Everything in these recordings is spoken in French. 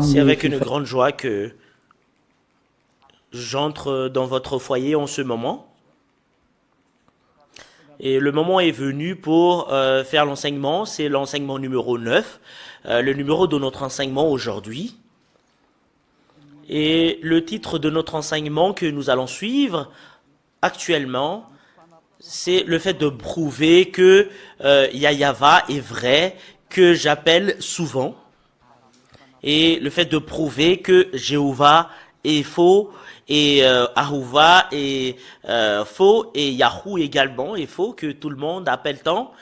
C'est avec une grande joie que j'entre dans votre foyer en ce moment. Et le moment est venu pour faire l'enseignement. C'est l'enseignement numéro 9, le numéro de notre enseignement aujourd'hui. Et le titre de notre enseignement que nous allons suivre actuellement, c'est le fait de prouver que Yahweh est vrai, que j'appelle souvent. Et le fait de prouver que Jéhovah est faux et Ahuva est faux et Yahoo également est faux, que tout le monde appelle tant.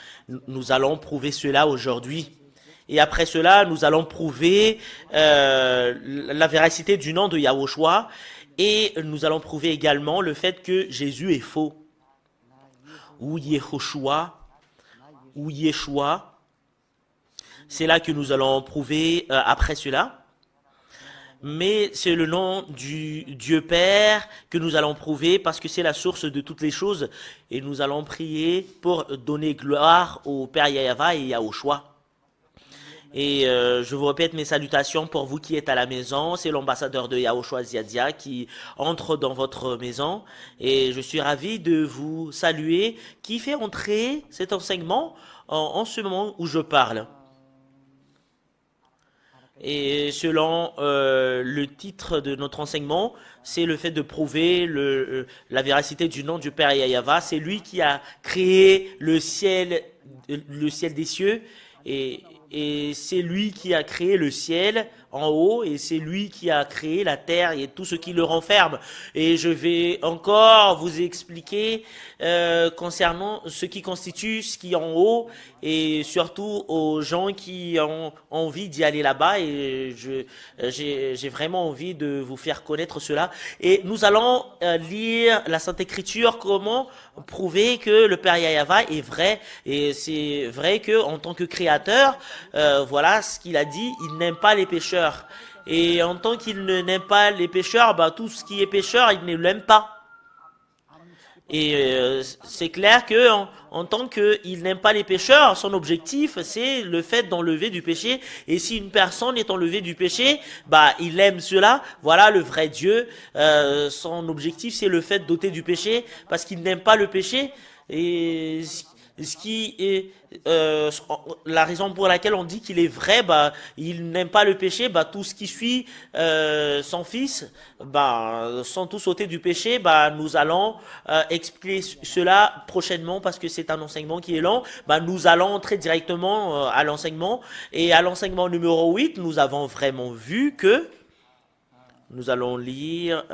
Nous allons prouver cela aujourd'hui. Et après cela, nous allons prouver la véracité du nom de Yahushua et nous allons prouver également le fait que Jésus est faux, ou Yehoshua, ou Yeshua. C'est là que nous allons prouver après cela. Mais c'est le nom du Dieu Père que nous allons prouver parce que c'est la source de toutes les choses. Et nous allons prier pour donner gloire au Père Yahweh et Yahushua. Et je vous répète mes salutations pour vous qui êtes à la maison. C'est l'ambassadeur de Yahushua Ziadia qui entre dans votre maison. Et je suis ravi de vous saluer, qui fait entrer cet enseignement en ce moment où je parle. Et selon le titre de notre enseignement, c'est le fait de prouver la véracité du nom du Père Yahweh. C'est lui qui a créé le ciel des cieux, et c'est lui qui a créé le ciel en haut, et c'est lui qui a créé la terre et tout ce qui le renferme. Et je vais encore vous expliquer concernant ce qui constitue ce qui est en haut, et surtout aux gens qui ont envie d'y aller là-bas. Et j'ai vraiment envie de vous faire connaître cela. Et nous allons lire la Sainte Écriture, comment prouver que le Père Yahweh est vrai. Et c'est vrai que en tant que créateur, voilà ce qu'il a dit, il n'aime pas les pécheurs. Et en tant qu'il n'aime pas les pécheurs, bah, tout ce qui est pécheur, il ne l'aime pas. Et c'est clair que en tant qu'il n'aime pas les pécheurs, son objectif c'est le fait d'enlever du péché. Et si une personne est enlevée du péché, bah il aime cela. Voilà le vrai Dieu. Son objectif c'est le fait d'ôter du péché parce qu'il n'aime pas le péché. Et ce qui est la raison pour laquelle on dit qu'il est vrai, bah il n'aime pas le péché, bah tout ce qui suit son fils, bah sans tout sauter du péché, bah nous allons expliquer cela prochainement parce que c'est un enseignement qui est long. Bah nous allons entrer directement à l'enseignement, et à l'enseignement numéro 8, nous avons vraiment vu que nous allons lire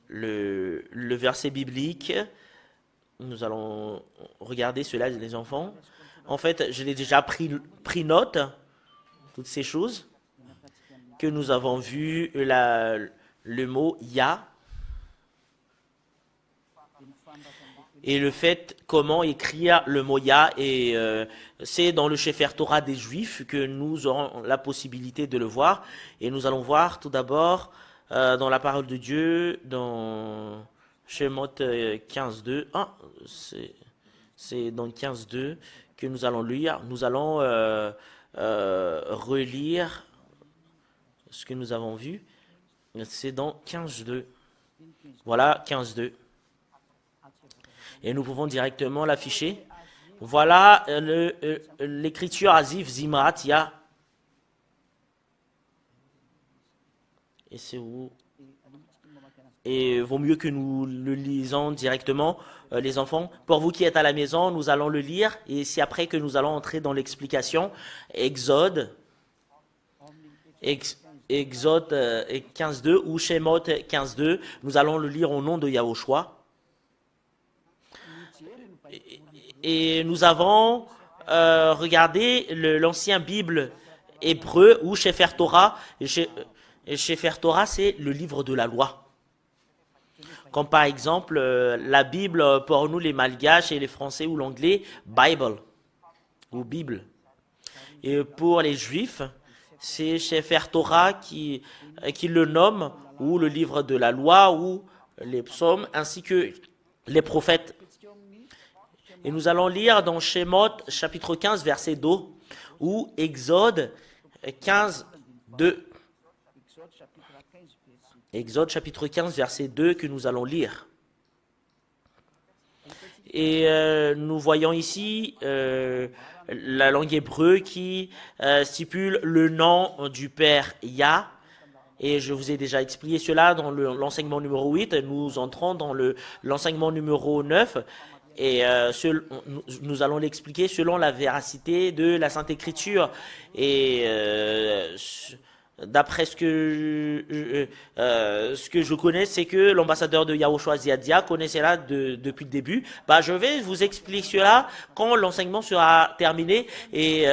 le verset biblique. Nous allons regarder cela, les enfants. En fait, je l'ai déjà pris note, toutes ces choses que nous avons vues, le mot Ya, et le fait comment écrire le mot Ya. Et c'est dans le Sefer Torah des Juifs que nous aurons la possibilité de le voir. Et nous allons voir tout d'abord dans la parole de Dieu, dans Shemot 15.2. Ah, c'est dans 15.2 que nous allons lire. Nous allons relire ce que nous avons vu. C'est dans 15.2. Voilà, 15.2. Et nous pouvons directement l'afficher. Voilà l'écriture Azif Zimrat Ya. Et c'est où? Et vaut mieux que nous le lisons directement, les enfants. Pour vous qui êtes à la maison, nous allons le lire, et c'est après que nous allons entrer dans l'explication. Exode, Exode 15.2 ou Shemot 15.2, nous allons le lire au nom de Yahushua. Et nous avons regardé l'ancien Bible hébreu ou Sefer Torah. Sefer Torah, c'est le livre de la loi. Comme par exemple la Bible pour nous les Malgaches et les Français ou l'anglais, Bible ou Bible. Et pour les Juifs, c'est Sefer Torah qui le nomme, ou le livre de la loi, ou les psaumes, ainsi que les prophètes. Et nous allons lire dans Shemot chapitre 15 verset 2 ou Exode 15 2. Exode chapitre 15, verset 2 que nous allons lire. Et nous voyons ici la langue hébreu qui stipule le nom du Père Yah. Et je vous ai déjà expliqué cela dans l'enseignement numéro 8. Nous entrons dans l'enseignement numéro 9. Et nous allons l'expliquer selon la véracité de la Sainte Écriture. Et d'après ce que je connais, c'est que l'ambassadeur de Yahushua Ziadia connaissait cela depuis le début. Bah, je vais vous expliquer cela quand l'enseignement sera terminé. Et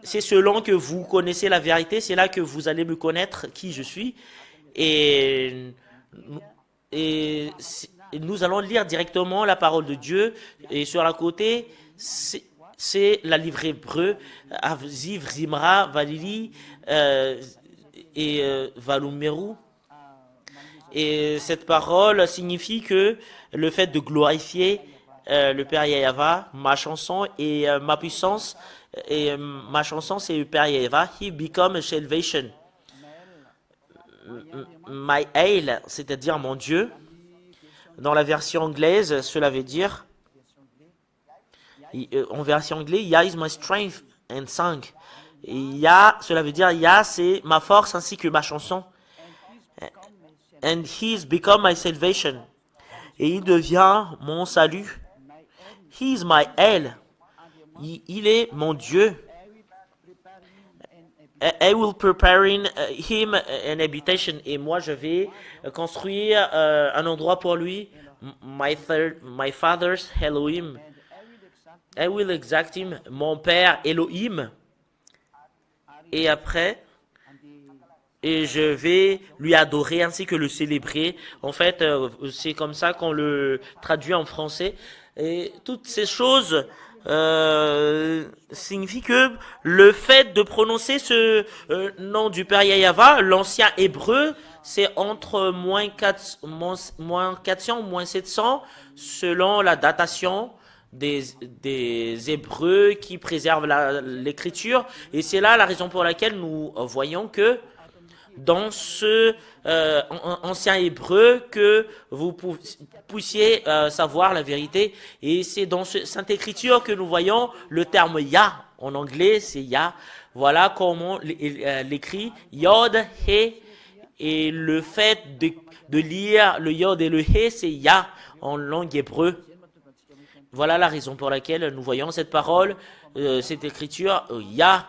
c'est selon que vous connaissez la vérité, c'est là que vous allez me connaître qui je suis. Et, et nous allons lire directement la parole de Dieu. Et sur la côté, c'est la livre hébreu, Avziv, Zimra, Valili et Valumeru. Et cette parole signifie que le fait de glorifier le Père Yahava, ma chanson et ma puissance, et ma chanson c'est le Père Yahava, He become a salvation. My Hail, c'est-à-dire mon Dieu. Dans la version anglaise, cela veut dire, en version anglaise, Yah is my strength and song. Et Yah, cela veut dire, Yah, c'est ma force ainsi que ma chanson. And he's become my salvation. Et il devient mon salut. He is my El. Il est mon Dieu. I will preparing him an habitation. Et moi, je vais construire un endroit pour lui. My father's Elohim. I will exact him. Mon père Elohim. Et après, et je vais lui adorer ainsi que le célébrer. En fait, c'est comme ça qu'on le traduit en français. Et toutes ces choses signifie que le fait de prononcer ce nom du Père Yahava, l'ancien hébreu, c'est entre moins 400, moins 700, selon la datation des Hébreux qui préservent l'écriture. Et c'est là la raison pour laquelle nous voyons que dans ce ancien hébreu que vous puissiez savoir la vérité. Et c'est dans cette Sainte Écriture que nous voyons le terme Yah. En anglais, c'est Yah. Voilà comment l'écrit Yod, He. Et le fait de lire le Yod et le He, c'est Yah en langue hébreu. Voilà la raison pour laquelle nous voyons cette parole, cette écriture, Yah.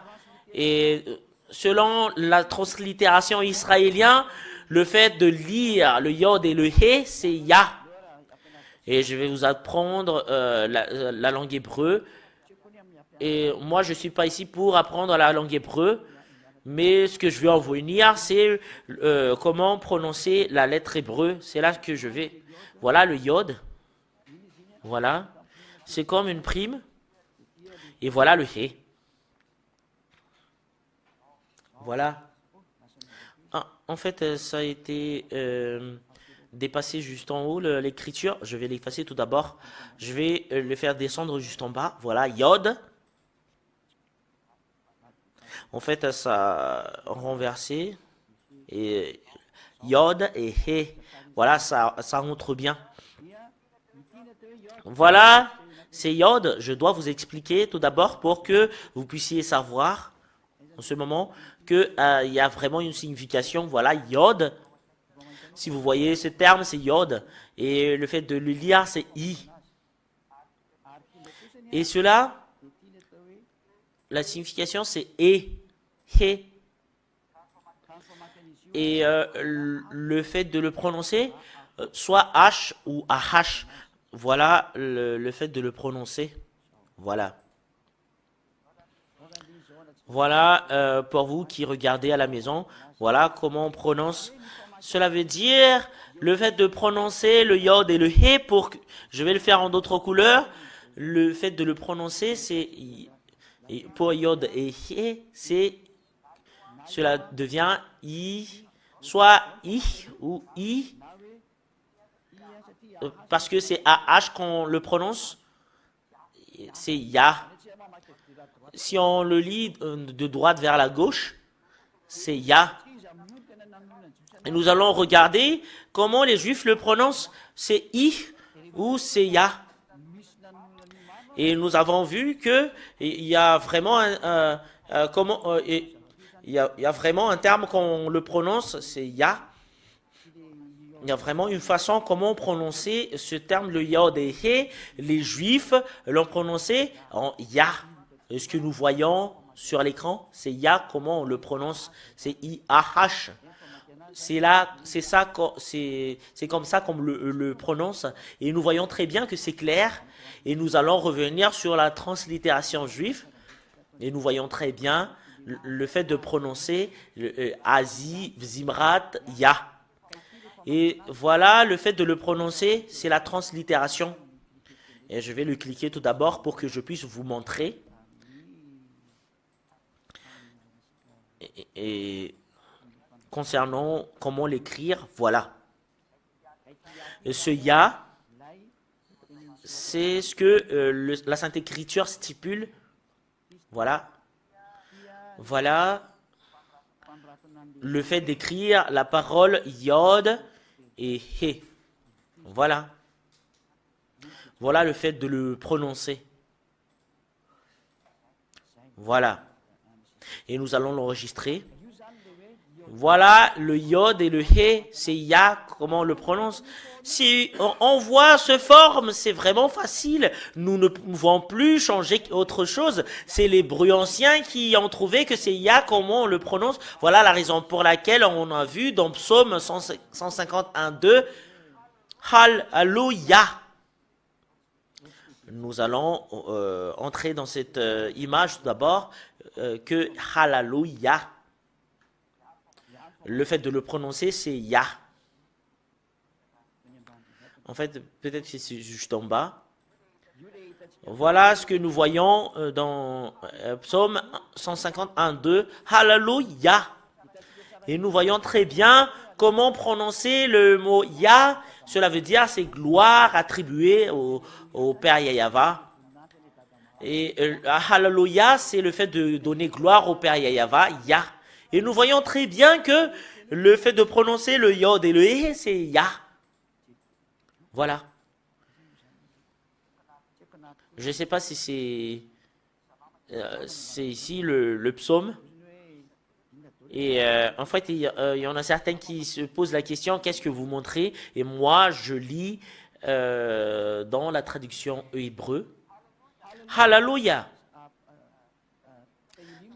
Et selon la translittération israélienne, le fait de lire le Yod et le He, c'est Yah. Et je vais vous apprendre la langue hébreu. Et moi, je ne suis pas ici pour apprendre la langue hébreu, mais ce que je veux en venir, c'est comment prononcer la lettre hébreu. C'est là que je vais. Voilà le Yod. Voilà. C'est comme une prime. Et voilà le He. Voilà. Ah, en fait, ça a été dépassé juste en haut, l'écriture. Je vais l'effacer tout d'abord. Je vais le faire descendre juste en bas. Voilà, Yod. En fait, ça a renversé. Et Yod et He. Voilà, ça montre bien. Voilà, c'est Yod. Je dois vous expliquer tout d'abord pour que vous puissiez savoir en ce moment qu'il y a vraiment une signification. Voilà, Yod. Si vous voyez ce terme, c'est Yod. Et le fait de le lire, c'est I. Et cela, la signification, c'est E. He. Et le fait de le prononcer, soit H ou AH. Voilà le fait de le prononcer. Voilà. Voilà pour vous qui regardez à la maison. Voilà comment on prononce. Cela veut dire le fait de prononcer le Yod et le He pour... Je vais le faire en d'autres couleurs. Le fait de le prononcer, c'est... Pour Yod et He, c'est... Cela devient I, soit I ou I, parce que c'est AH qu'on le prononce, c'est Yah. Si on le lit de droite vers la gauche, c'est Yah. Et nous allons regarder comment les Juifs le prononcent. C'est I ou c'est Ya. Et nous avons vu que il y a vraiment il y a vraiment un terme qu'on le prononce, c'est Ya. Il y a vraiment une façon comment prononcer ce terme, le Yod et He. Les Juifs l'ont prononcé en Ya. Ce que nous voyons sur l'écran, c'est Ya. Comment on le prononce? C'est I-A-H. C'est là, c'est ça, c'est comme ça qu'on le prononce. Et nous voyons très bien que c'est clair. Et nous allons revenir sur la translittération juive. Et nous voyons très bien le fait de prononcer Azi, Zimrat, Ya. Et voilà, le fait de le prononcer, c'est la translittération. Et je vais le cliquer tout d'abord pour que je puisse vous montrer. Et concernant comment l'écrire, voilà. Et ce Ya, c'est ce que la Sainte Écriture stipule. Voilà. Voilà le fait d'écrire la parole Yod et He. Voilà. Voilà le fait de le prononcer. Voilà. Et nous allons l'enregistrer. Voilà le Yod et le He, c'est Ya, comment on le prononce. Si on voit ce forme, c'est vraiment facile. Nous ne pouvons plus changer autre chose. C'est les Hébreux anciens qui ont trouvé que c'est Ya, comment on le prononce. Voilà la raison pour laquelle on a vu dans Psaume 151.2, Hallelujah. Nous allons entrer dans cette image tout d'abord, que Hallelujah. Le fait de le prononcer, c'est Ya. En fait, peut-être que c'est juste en bas. Voilà ce que nous voyons dans Psaume 151.2. Hallelujah. Et nous voyons très bien comment prononcer le mot Ya. Cela veut dire c'est gloire attribuée au Père Yahava. Et Hallelujah, c'est le fait de donner gloire au Père Yahava, Ya. Et nous voyons très bien que le fait de prononcer le Yod et le He, c'est Ya. Voilà. Je ne sais pas si c'est ici le psaume. Et en fait, il y en a certains qui se posent la question, qu'est-ce que vous montrez? Et moi, je lis dans la traduction hébreu. Hallelujah.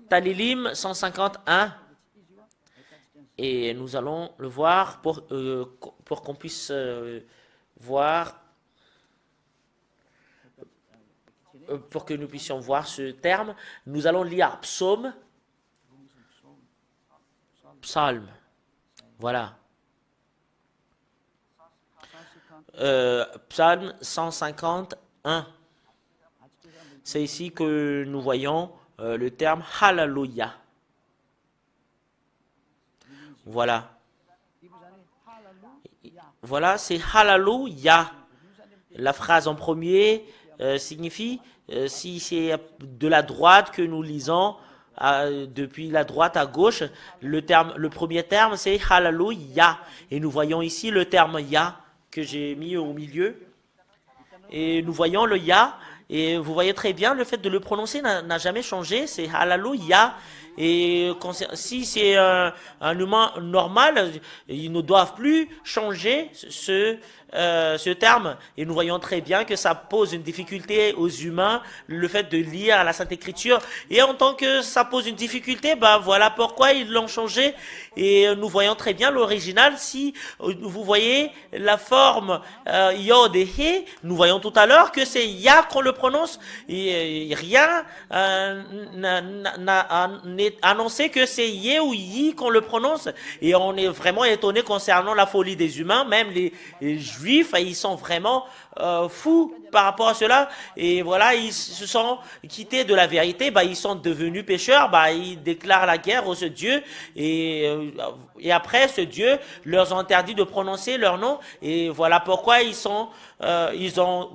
Talilim 151. Et nous allons le voir pour qu'on puisse voir, pour que nous puissions voir ce terme. Nous allons lire psaume, psalm. Voilà. Psalm 151. C'est ici que nous voyons le terme Hallelujah. Voilà. Voilà, c'est Hallelujah. La phrase en premier signifie, si c'est de la droite que nous lisons, depuis la droite à gauche, le premier terme c'est Hallelujah. Et nous voyons ici le terme Ya que j'ai mis au milieu. Et nous voyons le Ya. Et vous voyez très bien, le fait de le prononcer n'a jamais changé. C'est Hallelujah. Et si c'est un humain normal, ils ne doivent plus changer ce terme. Et nous voyons très bien que ça pose une difficulté aux humains, le fait de lire la Sainte Écriture. Et en tant que ça pose une difficulté, ben voilà pourquoi ils l'ont changé. Et nous voyons très bien l'original. Si vous voyez la forme Yod et He, nous voyons tout à l'heure que c'est Ya qu'on le prononce. Et rien n'a annoncé que c'est Yé ou Yi qu'on le prononce. Et on est vraiment étonné concernant la folie des humains. Même les Juifs, ils sont vraiment fous par rapport à cela. Et voilà, ils se sont quittés de la vérité. Bah, ils sont devenus pécheurs. Bah, ils déclarent la guerre à ce Dieu. Et après, ce Dieu leur a interdit de prononcer leur nom. Et voilà pourquoi ils ont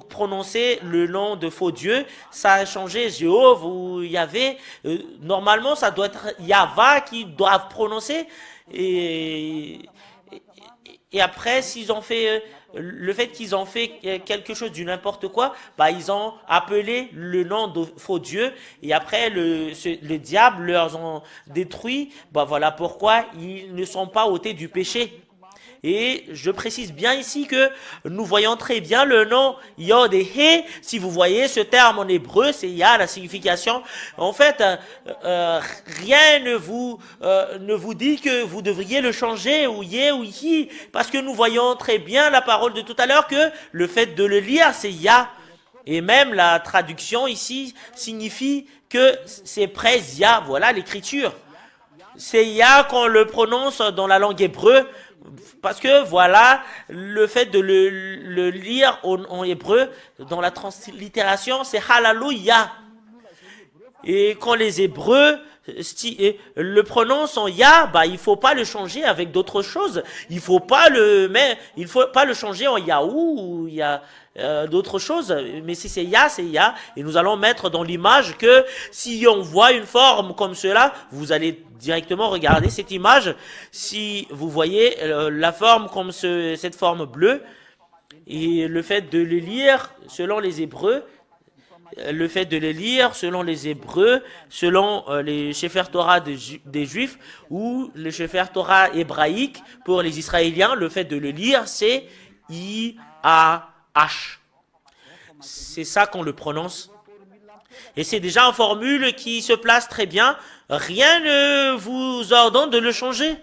prononcé le nom de faux Dieu. Ça a changé Jéhovah ou Yahvé. Normalement, ça doit être Yahva qui doivent prononcer. Et après, s'ils ont fait le fait qu'ils ont fait quelque chose du n'importe quoi, bah ils ont appelé le nom de faux dieu et après le diable leur ont détruit. Bah voilà pourquoi ils ne sont pas ôtés du péché. Et je précise bien ici que nous voyons très bien le nom Yod et He. Si vous voyez ce terme en hébreu, c'est Yah, la signification. En fait, rien ne vous dit que vous devriez le changer ou Yé ou Hi. Parce que nous voyons très bien la parole de tout à l'heure que le fait de le lire, c'est Yah. Et même la traduction ici signifie que c'est près Yah. Voilà l'écriture. C'est Yah qu'on le prononce dans la langue hébreu. Parce que voilà, le fait de le lire en hébreu, dans la translittération, c'est Hallelujah. Et quand les Hébreux le prononcent en Ya, bah il faut pas le changer avec d'autres choses. Il faut pas le changer en Yahoo ou d'autres choses. Mais si c'est Ya, c'est Ya. Et nous allons mettre dans l'image que si on voit une forme comme cela, vous allez directement regarder cette image. Si vous voyez la forme comme cette forme bleue et le fait de le lire selon les Hébreux. Le fait de les lire selon les Hébreux, selon les Sefer Torah des Juifs ou les Sefer Torah hébraïques pour les Israéliens, le fait de le lire, c'est I-A-H. C'est ça qu'on le prononce. Et c'est déjà une formule qui se place très bien. Rien ne vous ordonne de le changer.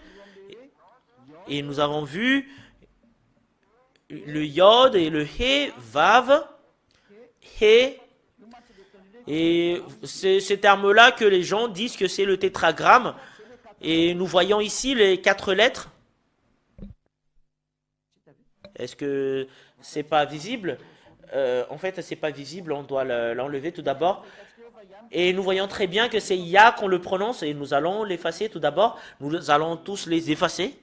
Et nous avons vu le Yod et le He, Vav, He. Et c'est ce terme-là que les gens disent que c'est le tétragramme. Et nous voyons ici les 4 lettres. Est-ce que c'est pas visible? En fait, c'est pas visible. On doit l'enlever tout d'abord. Et nous voyons très bien que c'est Ya qu'on le prononce. Et nous allons l'effacer tout d'abord. Nous allons tous les effacer.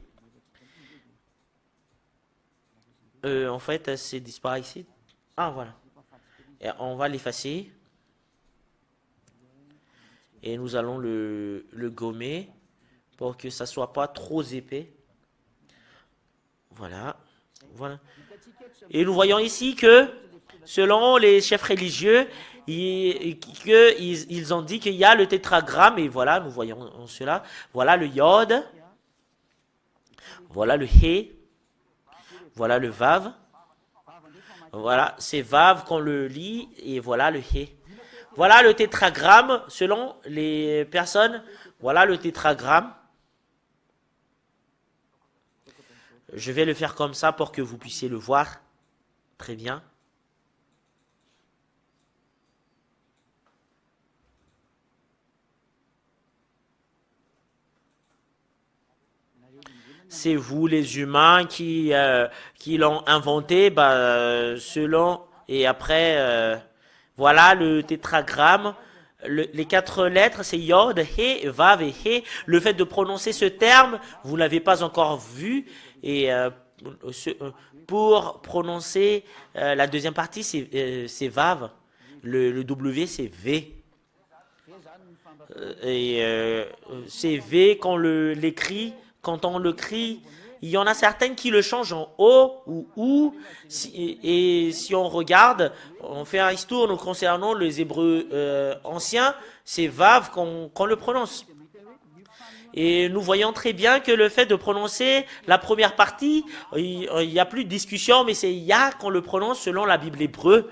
En fait, c'est disparaît ici. Ah, voilà. Et on va l'effacer. Et nous allons le gommer pour que ça soit pas trop épais. Voilà. Voilà. Et nous voyons ici que, selon les chefs religieux, ils ont dit qu'il y a le tétragramme. Et voilà, nous voyons cela. Voilà le Yod. Voilà le He. Voilà le Vav. Voilà, c'est Vav qu'on le lit. Et voilà le He. Voilà le tétragramme, selon les personnes. Voilà le tétragramme. Je vais le faire comme ça pour que vous puissiez le voir. Très bien. C'est vous, les humains, qui l'ont inventé, selon... Et après... voilà le tétragramme. Les 4 lettres, c'est Yod, He, Vav et He. Le fait de prononcer ce terme, vous ne l'avez pas encore vu. Et pour prononcer la deuxième partie, c'est Vav. Le W, c'est V. C'est V quand l'écrit. Quand on le crie, il y en a certaines qui le changent en O ou OU. Et si on regarde, on fait un histour concernant les Hébreux anciens, c'est Vav qu'on le prononce. Et nous voyons très bien que le fait de prononcer la première partie, il n'y a plus de discussion, mais c'est Ya qu'on le prononce selon la Bible hébreu.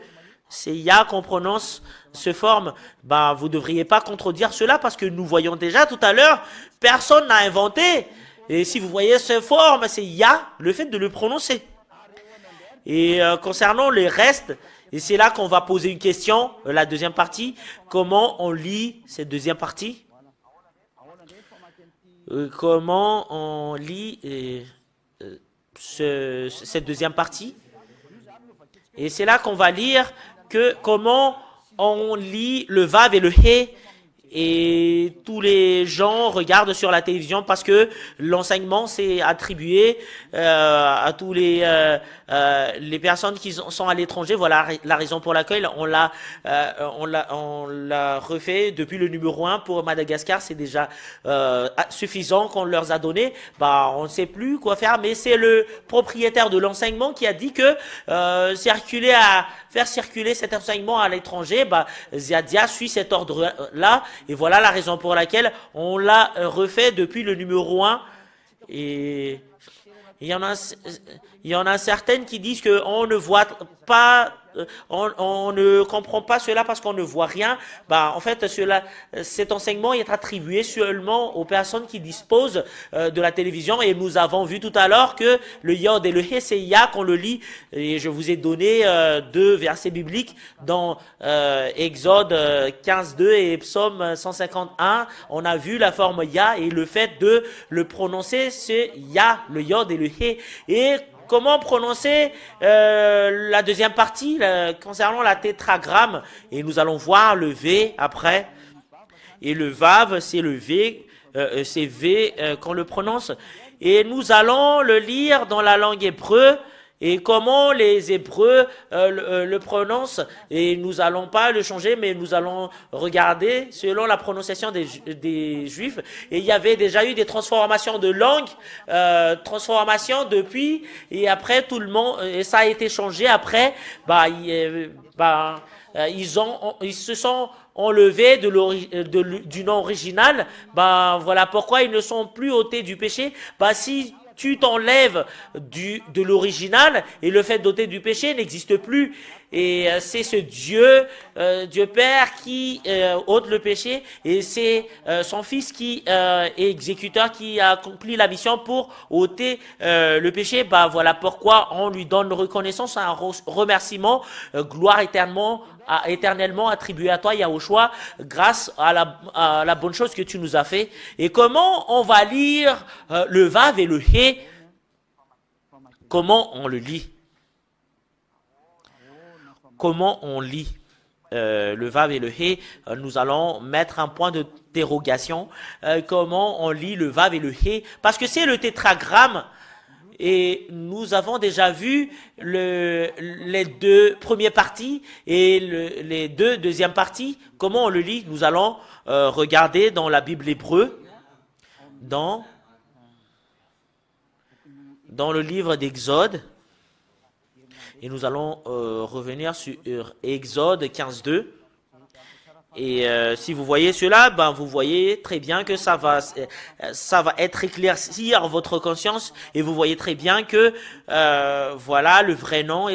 C'est Ya qu'on prononce ce forme. Vous ne devriez pas contredire cela parce que nous voyons déjà tout à l'heure, personne n'a inventé. Et si vous voyez ce forme, c'est Ya, le fait de le prononcer. Et concernant les restes, et c'est là qu'on va poser une question, la deuxième partie, comment on lit cette deuxième partie? Comment on lit cette deuxième partie? Et c'est là qu'on va lire comment on lit le Vav et le He. et tous les gens regardent sur la télévision parce que l'enseignement s'est attribué à tous les personnes qui sont à l'étranger. Voilà la raison pour laquelle on l'a refait depuis le numéro 1 pour Madagascar. C'est déjà suffisant qu'on leur a donné. Bah, on ne sait plus quoi faire, mais c'est le propriétaire de l'enseignement qui a dit que faire circuler cet enseignement à l'étranger, bah, Ziadia suit cet ordre-là, et voilà la raison pour laquelle on l'a refait depuis le numéro 1. Et il y en a certaines qui disent qu'on ne voit pas, on ne comprend pas cela parce qu'on ne voit rien. Bah, en fait, cet enseignement est attribué seulement aux personnes qui disposent de la télévision. Et nous avons vu tout à l'heure que le Yod et le He, c'est Ya qu'on le lit. Et je vous ai donné 2 versets bibliques dans Exode 15:2 et Psaume 151. On a vu la forme Ya et le fait de le prononcer, c'est Ya, le Yod et le He. Et comment prononcer la deuxième partie concernant la tétragramme? Et nous allons voir le V après. Et le Vav, c'est le V, c'est V qu'on le prononce. Et nous allons le lire dans la langue hébreu. Et comment les Hébreux le prononcent, et nous allons pas le changer, mais nous allons regarder selon la prononciation des Juifs. Et il y avait déjà eu des transformations de langue, transformations depuis, et après tout le monde, et ça a été changé après. Ils se sont enlevés du nom original. Voilà pourquoi ils ne sont plus ôtés du péché. Si tu t'enlèves de l'original et le fait d'ôter du péché n'existe plus. Et c'est ce Dieu Père qui ôte le péché, et c'est son Fils qui est exécuteur, qui a accompli la mission pour ôter le péché. Voilà pourquoi on lui donne reconnaissance, un remerciement, gloire éternellement attribuée à toi, Yahushua, grâce à la bonne chose que tu nous as fait. Et comment on va lire le Vav et le He? Comment on le lit? Comment on lit le Vav et le He? Nous allons mettre un point d'interrogation. Comment on lit le Vav et le He? Parce que c'est le tétragramme. Et nous avons déjà vu les 2 premières parties et les 2 deuxièmes parties. Comment on le lit? Nous allons regarder dans la Bible hébreu, dans le livre d'Exode. Et nous allons revenir sur Exode 15:2. Et si vous voyez cela, vous voyez très bien que ça va être éclaircir votre conscience, et vous voyez très bien que voilà le vrai nom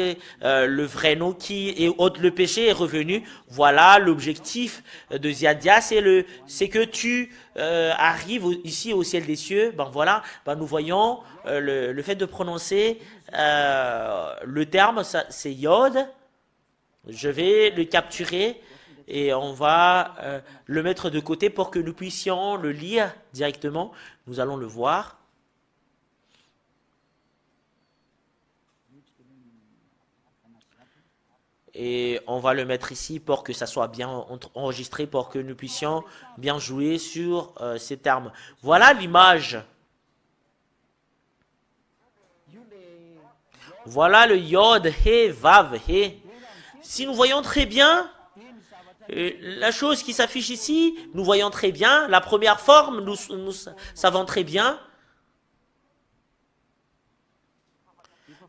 qui ôte le péché est revenu. Voilà l'objectif de Ziadia, c'est que tu arrives ici au ciel des cieux. Voilà, nous voyons le fait de prononcer le terme, c'est Yod. Je vais le capturer. Et on va le mettre de côté pour que nous puissions le lire directement. Nous allons le voir. Et on va le mettre ici pour que ça soit bien enregistré, pour que nous puissions bien jouer sur ces termes. Voilà l'image. Voilà le Yod, He, Vav, He. Si nous voyons très bien, la chose qui s'affiche ici, nous voyons très bien. La première forme, nous savons très bien.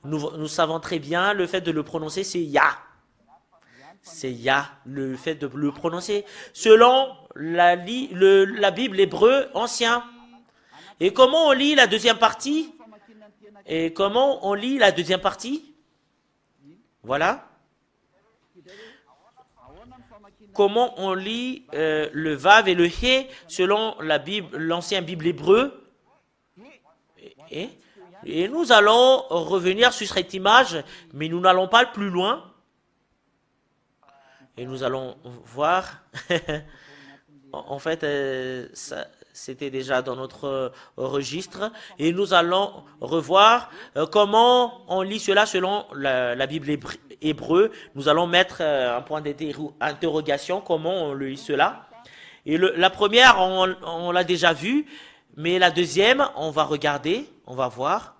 Nous savons très bien, le fait de le prononcer, c'est Ya. C'est Ya, le fait de le prononcer. Selon la Bible hébreu ancien. Et comment on lit la deuxième partie? Voilà. Comment on lit le Vav et le He selon l'ancien Bible hébreu. Et nous allons revenir sur cette image, mais nous n'allons pas plus loin. Et nous allons voir, en fait, c'était déjà dans notre registre. Et nous allons revoir comment on lit cela selon la Bible hébreu. Nous allons mettre un point d'interrogation, comment on lit cela. Et la première, on l'a déjà vue, mais la deuxième, on va regarder, on va voir.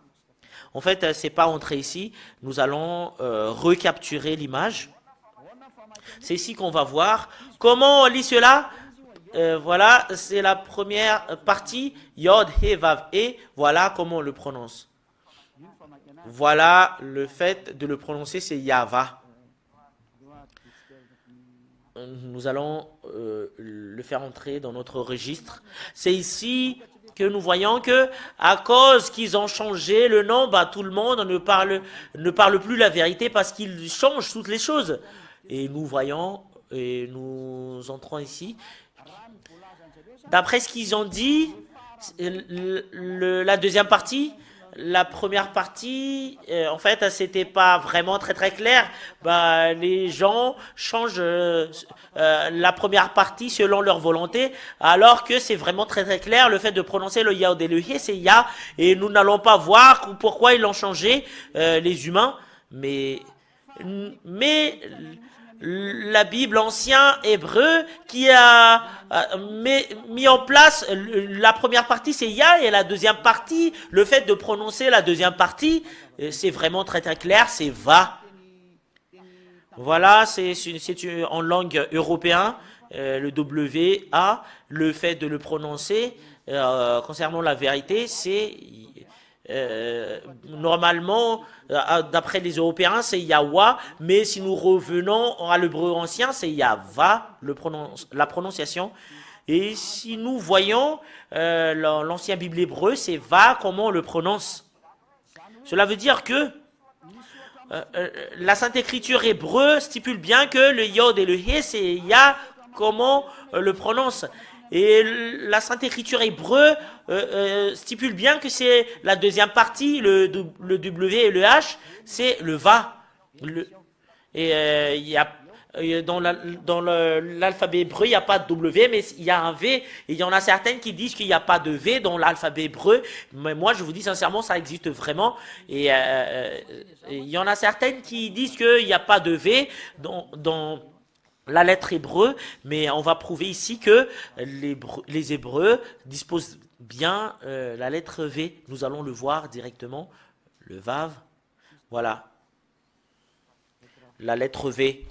En fait, c'est pas entré ici. Nous allons recapturer l'image. C'est ici qu'on va voir. Comment on lit cela? Voilà, c'est la première partie. Yod, He, Vav, E. Voilà comment on le prononce. Voilà, le fait de le prononcer, c'est Yava. Nous allons le faire entrer dans notre registre. C'est ici que nous voyons que, à cause qu'ils ont changé le nom, bah, tout le monde ne parle plus la vérité parce qu'ils changent toutes les choses. Et nous voyons, et nous entrons ici. D'après ce qu'ils ont dit, la deuxième partie, la première partie, en fait, c'était pas vraiment très très clair. Bah, les gens changent la première partie selon leur volonté, alors que c'est vraiment très très clair. Le fait de prononcer le Yahod et le He, c'est Ya, et nous n'allons pas voir pourquoi ils l'ont changé, les humains, mais la Bible ancien hébreu qui a mis en place la première partie c'est Ya et la deuxième partie, le fait de prononcer la deuxième partie, c'est vraiment très très clair, c'est Va. Voilà, c'est en langue européenne, le W-A, le fait de le prononcer concernant la vérité, c'est normalement, d'après les Européens, c'est Yahwa, mais si nous revenons à l'hébreu ancien, c'est Yahva, la prononciation. Et si nous voyons l'ancien Bible hébreu, c'est Va, comment on le prononce. Cela veut dire que la Sainte Écriture hébreu stipule bien que le Yod et le He, c'est Ya, comment le prononce. Et la Sainte Écriture hébreu stipule bien que c'est la deuxième partie, le W et le H, c'est le Va. Et il y a dans l'alphabet hébreu, il n'y a pas de W, mais il y a un V. Et il y en a certaines qui disent qu'il n'y a pas de V dans l'alphabet hébreu. Mais moi, je vous dis sincèrement, ça existe vraiment. Et il y en a certaines qui disent qu'il n'y a pas de V dans la lettre hébreu, mais on va prouver ici que les Hébreux disposent bien la lettre V. Nous allons le voir directement. Le Vav, voilà. La lettre V.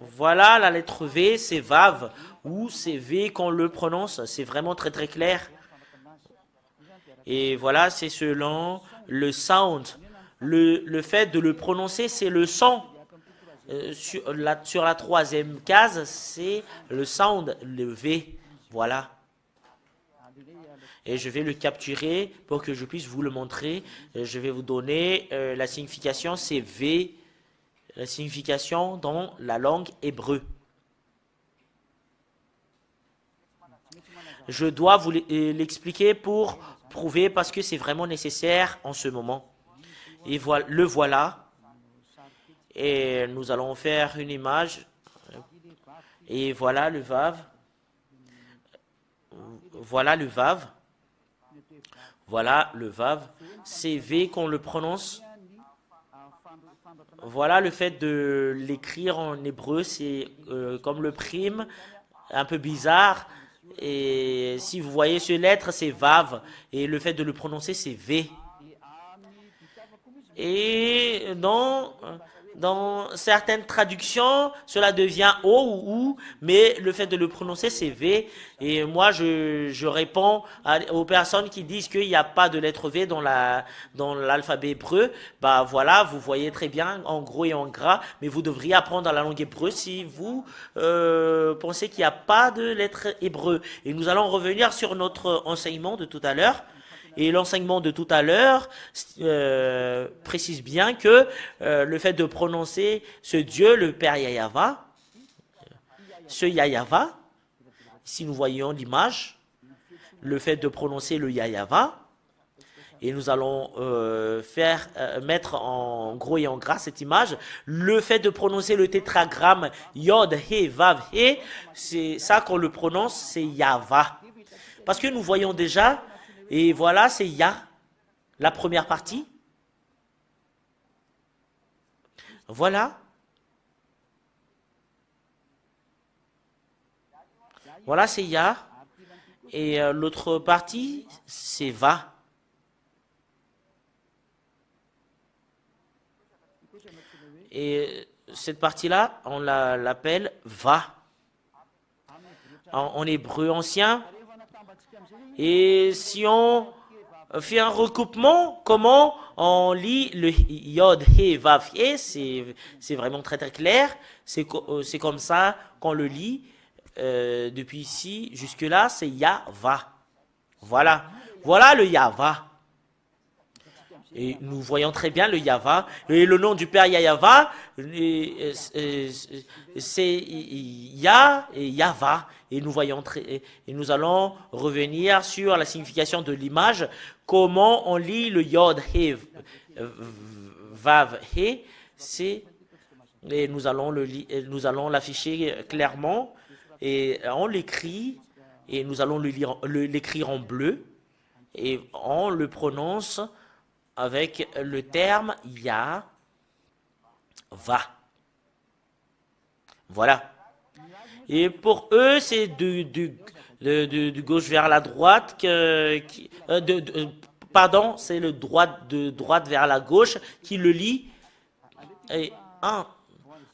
Voilà, la lettre V, c'est Vav, ou c'est V qu'on le prononce. C'est vraiment très très clair. Et voilà, c'est selon le sound. Le fait de le prononcer, c'est le son. Sur la troisième case, c'est le sound, le V. Voilà. Et je vais le capturer pour que je puisse vous le montrer. Je vais vous donner la signification, c'est V, la signification dans la langue hébreu. Je dois vous l'expliquer pour prouver parce que c'est vraiment nécessaire en ce moment. Et voilà, le voilà. Et nous allons faire une image. Et voilà le Vav. Voilà le Vav. Voilà le Vav. C'est V qu'on le prononce. Voilà le fait de l'écrire en hébreu. C'est comme le prime, un peu bizarre. Et si vous voyez ce lettre, c'est Vav. Et le fait de le prononcer, c'est V. Et dans certaines traductions, cela devient O ou OU, mais le fait de le prononcer, c'est V. Et moi, je réponds aux personnes qui disent qu'il n'y a pas de lettre V dans l'alphabet hébreu. Bah voilà, vous voyez très bien, en gros et en gras, mais vous devriez apprendre la langue hébreu si vous pensez qu'il n'y a pas de lettre hébreu. Et nous allons revenir sur notre enseignement de tout à l'heure. Et l'enseignement de tout à l'heure précise bien que le fait de prononcer ce Dieu, le Père Yahava, ce Yahava, si nous voyons l'image, le fait de prononcer le Yahava, et nous allons mettre en gros et en gras cette image, le fait de prononcer le tétragramme Yod, He, Vav, He, c'est ça qu'on le prononce, c'est Yahva. Parce que nous voyons déjà. Et voilà, c'est Ya, la première partie. Voilà. Voilà, c'est Ya. Et l'autre partie, c'est Va. Et cette partie-là, on l'appelle Va en hébreu ancien. Et si on fait un recoupement, comment on lit le Yod, He, Vav, He, c'est vraiment très très clair. C'est comme ça qu'on le lit. Depuis ici jusque-là, c'est Yahva. Voilà. Voilà le Yahva. Et nous voyons très bien le Yahva. Et le nom du Père Yahva, c'est Yah et Yahva. Et nous voyons et nous allons revenir sur la signification de l'image. Comment on lit le Yod, He, Vav, He. Et nous allons l'afficher clairement. Et on l'écrit. Et nous allons l'écrire en bleu. Et on le prononce avec le terme Ya, Va. Voilà. Et pour eux, c'est de gauche vers la droite, pardon, c'est de droite vers la gauche qui le lit. Et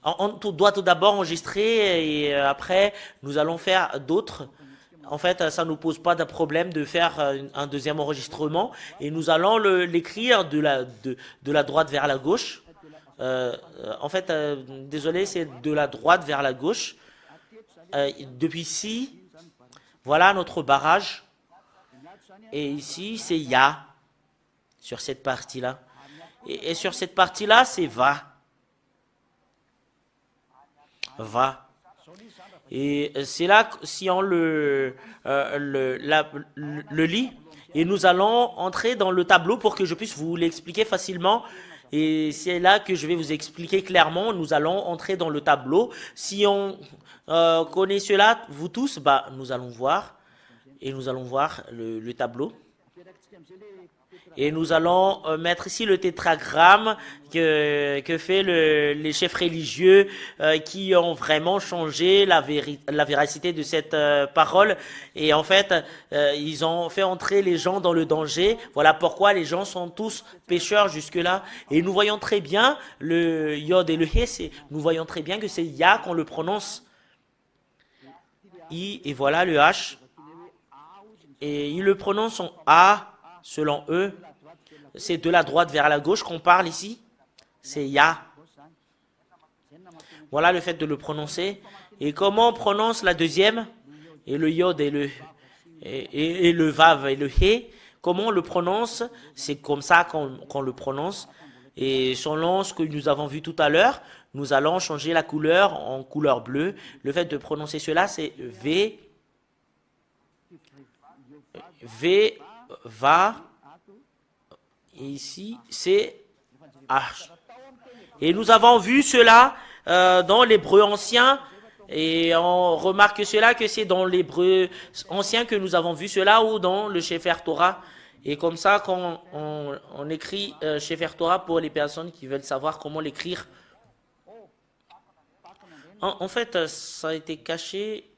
on doit tout d'abord enregistrer et après, nous allons faire d'autres. En fait, ça ne nous pose pas de problème de faire un deuxième enregistrement et nous allons l'écrire de la droite vers la gauche. En fait, désolé, c'est de la droite vers la gauche. Depuis ici, voilà notre barrage. Et ici, c'est Ya sur cette partie-là. Et sur cette partie-là, c'est Va. Va. Et c'est là, si on le lit, et nous allons entrer dans le tableau pour que je puisse vous l'expliquer facilement. Et c'est là que je vais vous expliquer clairement. Nous allons entrer dans le tableau. Si on connaît cela, vous tous, bah, nous allons voir. Et nous allons voir le tableau. Et nous allons mettre ici le tétragramme que fait les chefs religieux qui ont vraiment changé la véracité de cette parole. Et en fait, ils ont fait entrer les gens dans le danger. Voilà pourquoi les gens sont tous pécheurs jusque-là. Et nous voyons très bien le Yod et le He. Nous voyons très bien que c'est Ya qu'on le prononce. I et voilà le H. Et ils le prononcent en A. Selon eux, c'est de la droite vers la gauche qu'on parle ici. C'est Ya. Voilà le fait de le prononcer. Et comment on prononce la deuxième? Et le Yod et le Vav et le He. Comment on le prononce? C'est comme ça qu'on le prononce. Et selon ce que nous avons vu tout à l'heure, nous allons changer la couleur en couleur bleue. Le fait de prononcer cela, c'est V, Va, et ici c'est H. Et nous avons vu cela dans l'hébreu ancien, et on remarque cela que c'est dans l'hébreu ancien que nous avons vu cela, ou dans le Sefer Torah. Et comme ça, quand on écrit Sefer Torah pour les personnes qui veulent savoir comment l'écrire. En fait, ça a été caché.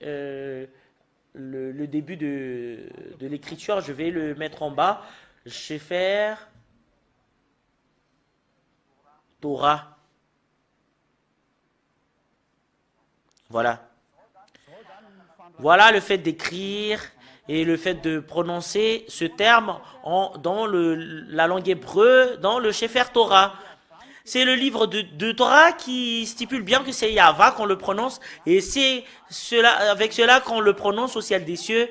Le début de l'écriture, je vais le mettre en bas. Sefer Torah. Voilà. Voilà le fait d'écrire et le fait de prononcer ce terme dans la langue hébreu, dans le Sefer Torah. C'est le livre de Torah qui stipule bien que c'est Yahva qu'on le prononce, et c'est avec cela qu'on le prononce au ciel des cieux,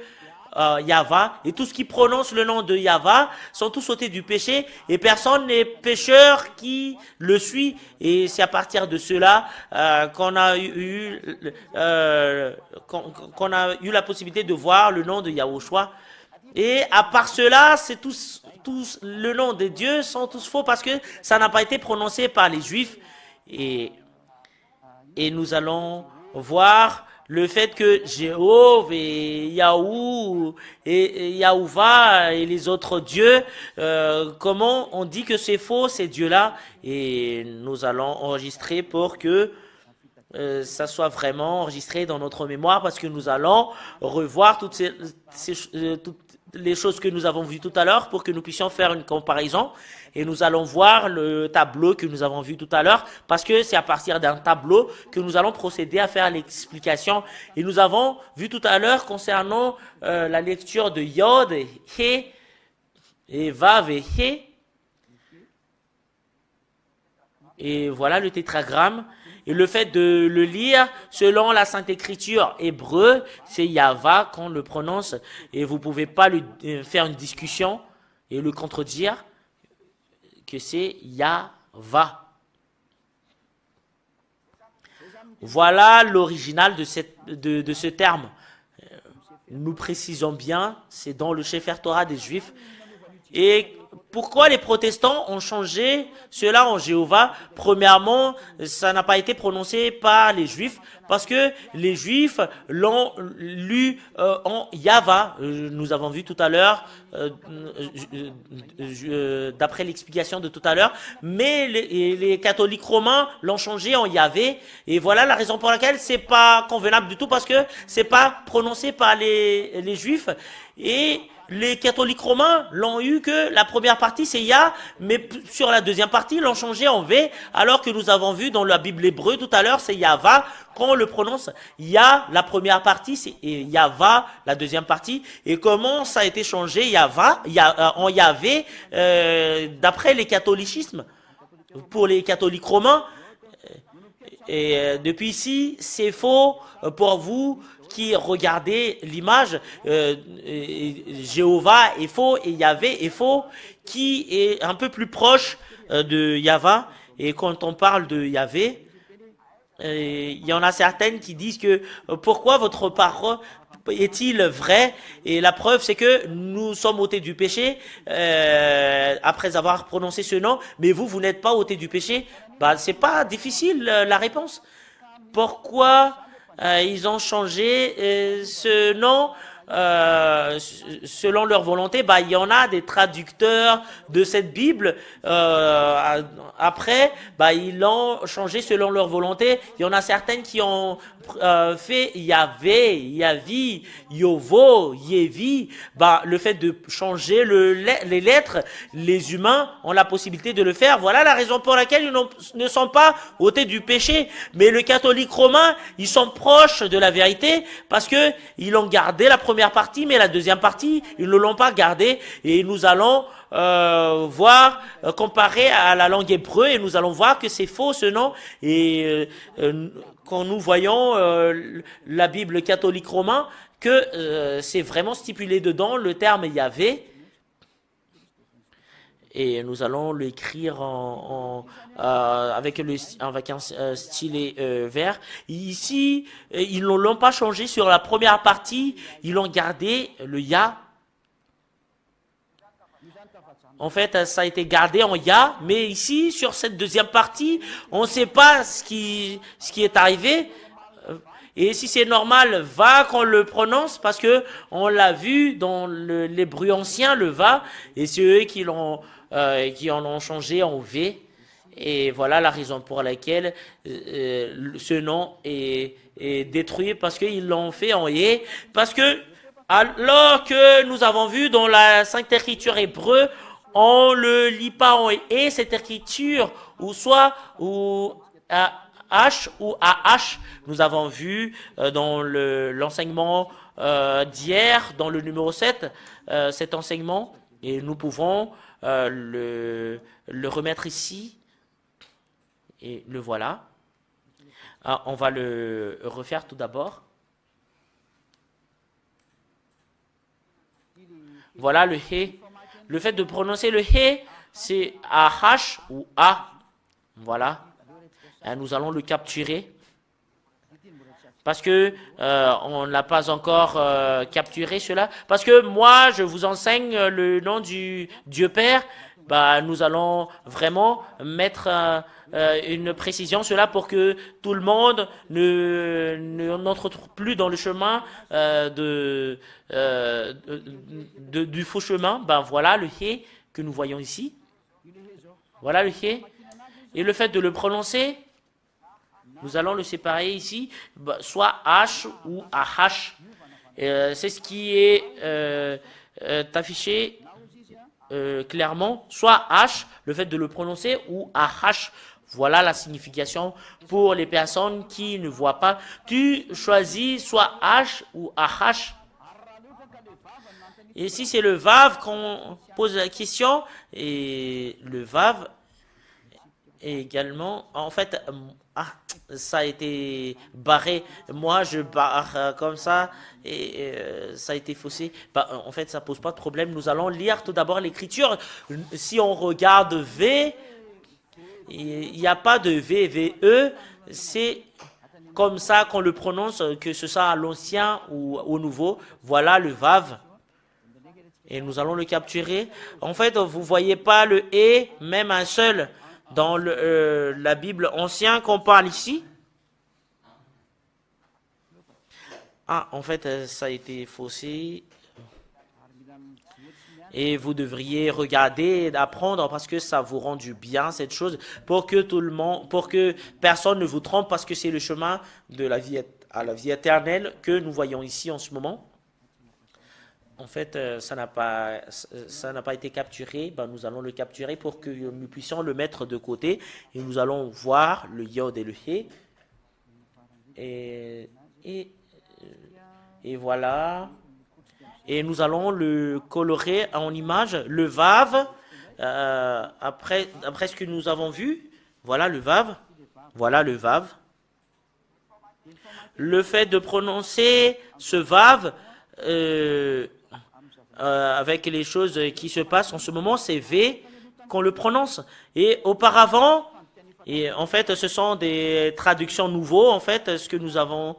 Yahva. Et tous qui prononcent le nom de Yahva sont tous ôtés du péché, et personne n'est pécheur qui le suit. Et c'est à partir de cela qu'on a eu la possibilité de voir le nom de Yahushua. Et à part cela, c'est tous le nom de Dieu sont tous faux parce que ça n'a pas été prononcé par les Juifs. Et nous allons voir le fait que Jéhovah et Yahou et Yahuva et les autres dieux, comment on dit que c'est faux ces dieux-là. Et nous allons enregistrer pour que ça soit vraiment enregistré dans notre mémoire parce que nous allons revoir toutes les choses que nous avons vues tout à l'heure pour que nous puissions faire une comparaison. Et nous allons voir le tableau que nous avons vu tout à l'heure parce que c'est à partir d'un tableau que nous allons procéder à faire l'explication. Et nous avons vu tout à l'heure concernant la lecture de Yod, He et Vav et He. Et voilà le tétragramme. Et le fait de le lire selon la Sainte Écriture hébreu, c'est Yava qu'on le prononce. Et vous ne pouvez pas faire une discussion et le contredire que c'est Yava. Voilà l'original de ce terme. Nous précisons bien, c'est dans le Sefer Torah des Juifs. Et pourquoi les protestants ont changé cela en Jéhovah? Premièrement, ça n'a pas été prononcé par les Juifs parce que les Juifs l'ont lu en Yava. Nous avons vu tout à l'heure, d'après l'explication de tout à l'heure, mais les catholiques romains l'ont changé en Yahvé. Et voilà la raison pour laquelle c'est pas convenable du tout parce que c'est pas prononcé par les Juifs. Et les catholiques romains l'ont eu que la première partie c'est Ya, mais sur la deuxième partie ils l'ont changé en V, alors que nous avons vu dans la Bible hébreu tout à l'heure c'est Yava, quand on le prononce Ya, la première partie c'est Yava, la deuxième partie, et comment ça a été changé Yava, en Yahvé, d'après les catholicismes, pour les catholiques romains, et depuis ici c'est faux pour vous qui regardez l'image, Jéhovah est faux et Yahvé est faux, qui est un peu plus proche de Yava. Et quand on parle de Yahvé, il y en a certaines qui disent que pourquoi votre parole est-il vrai? Et la preuve, c'est que nous sommes ôtés du péché après avoir prononcé ce nom, mais vous n'êtes pas ôtés du péché. Bah, c'est pas difficile la réponse. Pourquoi ils ont changé ce nom selon leur volonté? Bah, il y en a des traducteurs de cette Bible. Après, bah, ils l'ont changé selon leur volonté. Il y en a certaines qui ont fait Yahvé, Yavi, Yovo, Yevi. Bah, le fait de changer les lettres, les humains ont la possibilité de le faire. Voilà la raison pour laquelle ils ne sont pas ôtés du péché. Mais le catholique romain, ils sont proches de la vérité parce que ils ont gardé la première partie, mais la deuxième partie, ils ne l'ont pas gardée. Et nous allons voir, comparer à la langue hébreu, et nous allons voir que c'est faux ce nom. Et quand nous voyons la Bible catholique romain, que c'est vraiment stipulé dedans le terme Yahvé. Et nous allons l'écrire avec un stylet vert. Ici, ils ne l'ont pas changé sur la première partie, ils l'ont gardé le Ya. En fait, ça a été gardé en Ya, mais ici, sur cette deuxième partie, on ne sait pas ce qui est arrivé. Et si c'est normal, va qu'on le prononce, parce que on l'a vu dans l'hébreu ancien, le va, et c'est eux qui en ont changé en V. Et voilà la raison pour laquelle ce nom est détruit, parce qu'ils l'ont fait en Yé. Parce que, alors que nous avons vu dans la Sainte Écriture hébreu, on le lit pas en et cette écriture, ou soit ou H ou AH, nous avons vu dans l'enseignement d'hier, dans le numéro 7, cet enseignement, et nous pouvons le remettre ici, et le voilà. On va le refaire tout d'abord. Voilà le He. Le fait de prononcer le He, c'est AH ou A. Voilà. Et nous allons le capturer. Parce que on n'a pas encore capturé cela. Parce que moi, je vous enseigne le nom du Dieu Père. Bah, nous allons vraiment mettre une précision cela pour que tout le monde n'entre plus dans le chemin du faux chemin. Ben voilà le He que nous voyons ici. Voilà le He. Et le fait de le prononcer, Nous allons le séparer ici, soit H ou AH. C'est ce qui est affiché clairement, soit H, le fait de le prononcer, ou AH. Voilà la signification pour les personnes qui ne voient pas. Tu choisis soit H ou AH. Et ici, c'est le Vav qu'on pose la question. Et le Vav également, en fait, ça a été barré. Moi, je barre comme ça et ça a été faussé. En fait, ça pose pas de problème. Nous allons lire tout d'abord l'écriture. Si on regarde V, il n'y a pas de V, VE. C'est comme ça qu'on le prononce, que ce soit à l'ancien ou au nouveau. Voilà le Vav. Et nous allons le capturer. En fait, vous ne voyez pas le « et », même un seul, dans la Bible ancienne qu'on parle ici. En fait, ça a été faussé. Et vous devriez regarder et apprendre parce que ça vous rend du bien, cette chose, pour que personne ne vous trompe, parce que c'est le chemin de la vie à la vie éternelle que nous voyons ici en ce moment. En fait, ça n'a pas été capturé. Nous allons le capturer pour que nous puissions le mettre de côté. Et nous allons voir le yod et le he. Et voilà. Et nous allons le colorer en image. Le vav, après ce que nous avons vu, voilà le vav. Voilà le vav. Le fait de prononcer ce vav, avec les choses qui se passent en ce moment, c'est V qu'on le prononce. Et auparavant, et en fait, ce sont des traductions nouveaux, en fait, ce que nous avons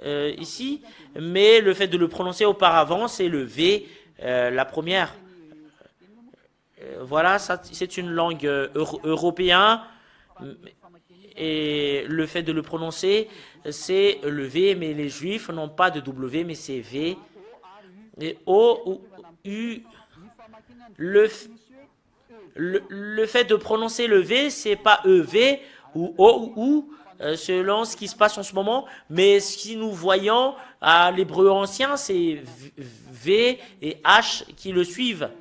ici. Mais le fait de le prononcer auparavant, c'est le V, la première. Voilà, c'est une langue européenne. Et le fait de le prononcer, c'est le V, mais les Juifs n'ont pas de W, mais c'est V. Et O ou U, le fait de prononcer le V, c'est pas EV ou O ou U, selon ce qui se passe en ce moment, mais ce que nous voyons à l'hébreu ancien, c'est V et H qui le suivent.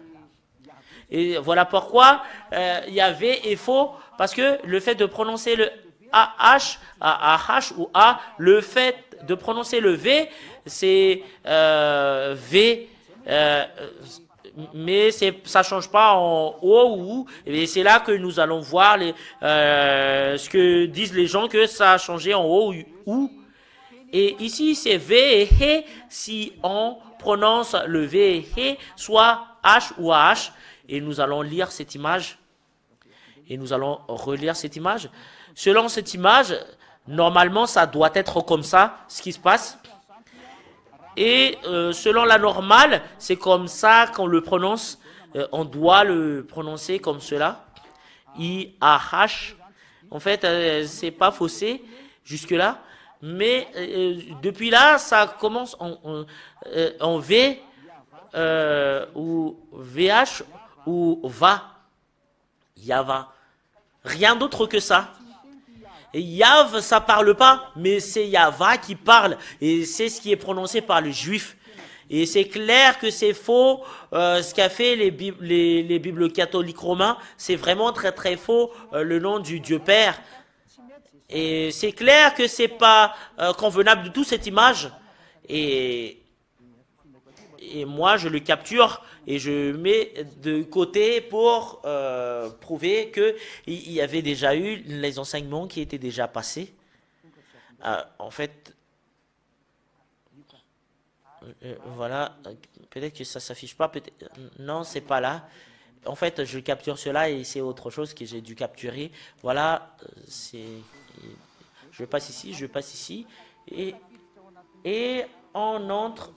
Et voilà pourquoi il y a V et faux, parce que le fait de prononcer le AH, AH ou A, le fait de prononcer le V, c'est V, mais ça ne change pas en O ou U. Et c'est là que nous allons voir ce que disent les gens, que ça a changé en O ou U. Et ici, c'est V et He, si on prononce le V et He, soit H ou AH. Et nous allons lire cette image. Et nous allons relire cette image. Selon cette image, normalement, ça doit être comme ça, ce qui se passe. Et selon la normale, c'est comme ça qu'on le prononce. On doit le prononcer comme cela. I-A-H. En fait, c'est pas faussé jusque-là. Mais depuis là, ça commence en V ou VH ou VA. Yava. Rien d'autre que ça. Et Yav, ça parle pas, mais c'est Yava qui parle. Et c'est ce qui est prononcé par les Juifs. Et c'est clair que c'est faux. Ce qu'a fait les Bibles catholiques romains, c'est vraiment très très faux. Le nom du Dieu Père. Et c'est clair que c'est pas convenable du tout cette image. Et moi, je le capture et je mets de côté pour prouver qu'il y avait déjà eu les enseignements qui étaient déjà passés. En fait, voilà, peut-être que ça ne s'affiche pas. Non, c'est pas là. En fait, je capture cela et c'est autre chose que j'ai dû capturer. Voilà, je passe ici, et on entre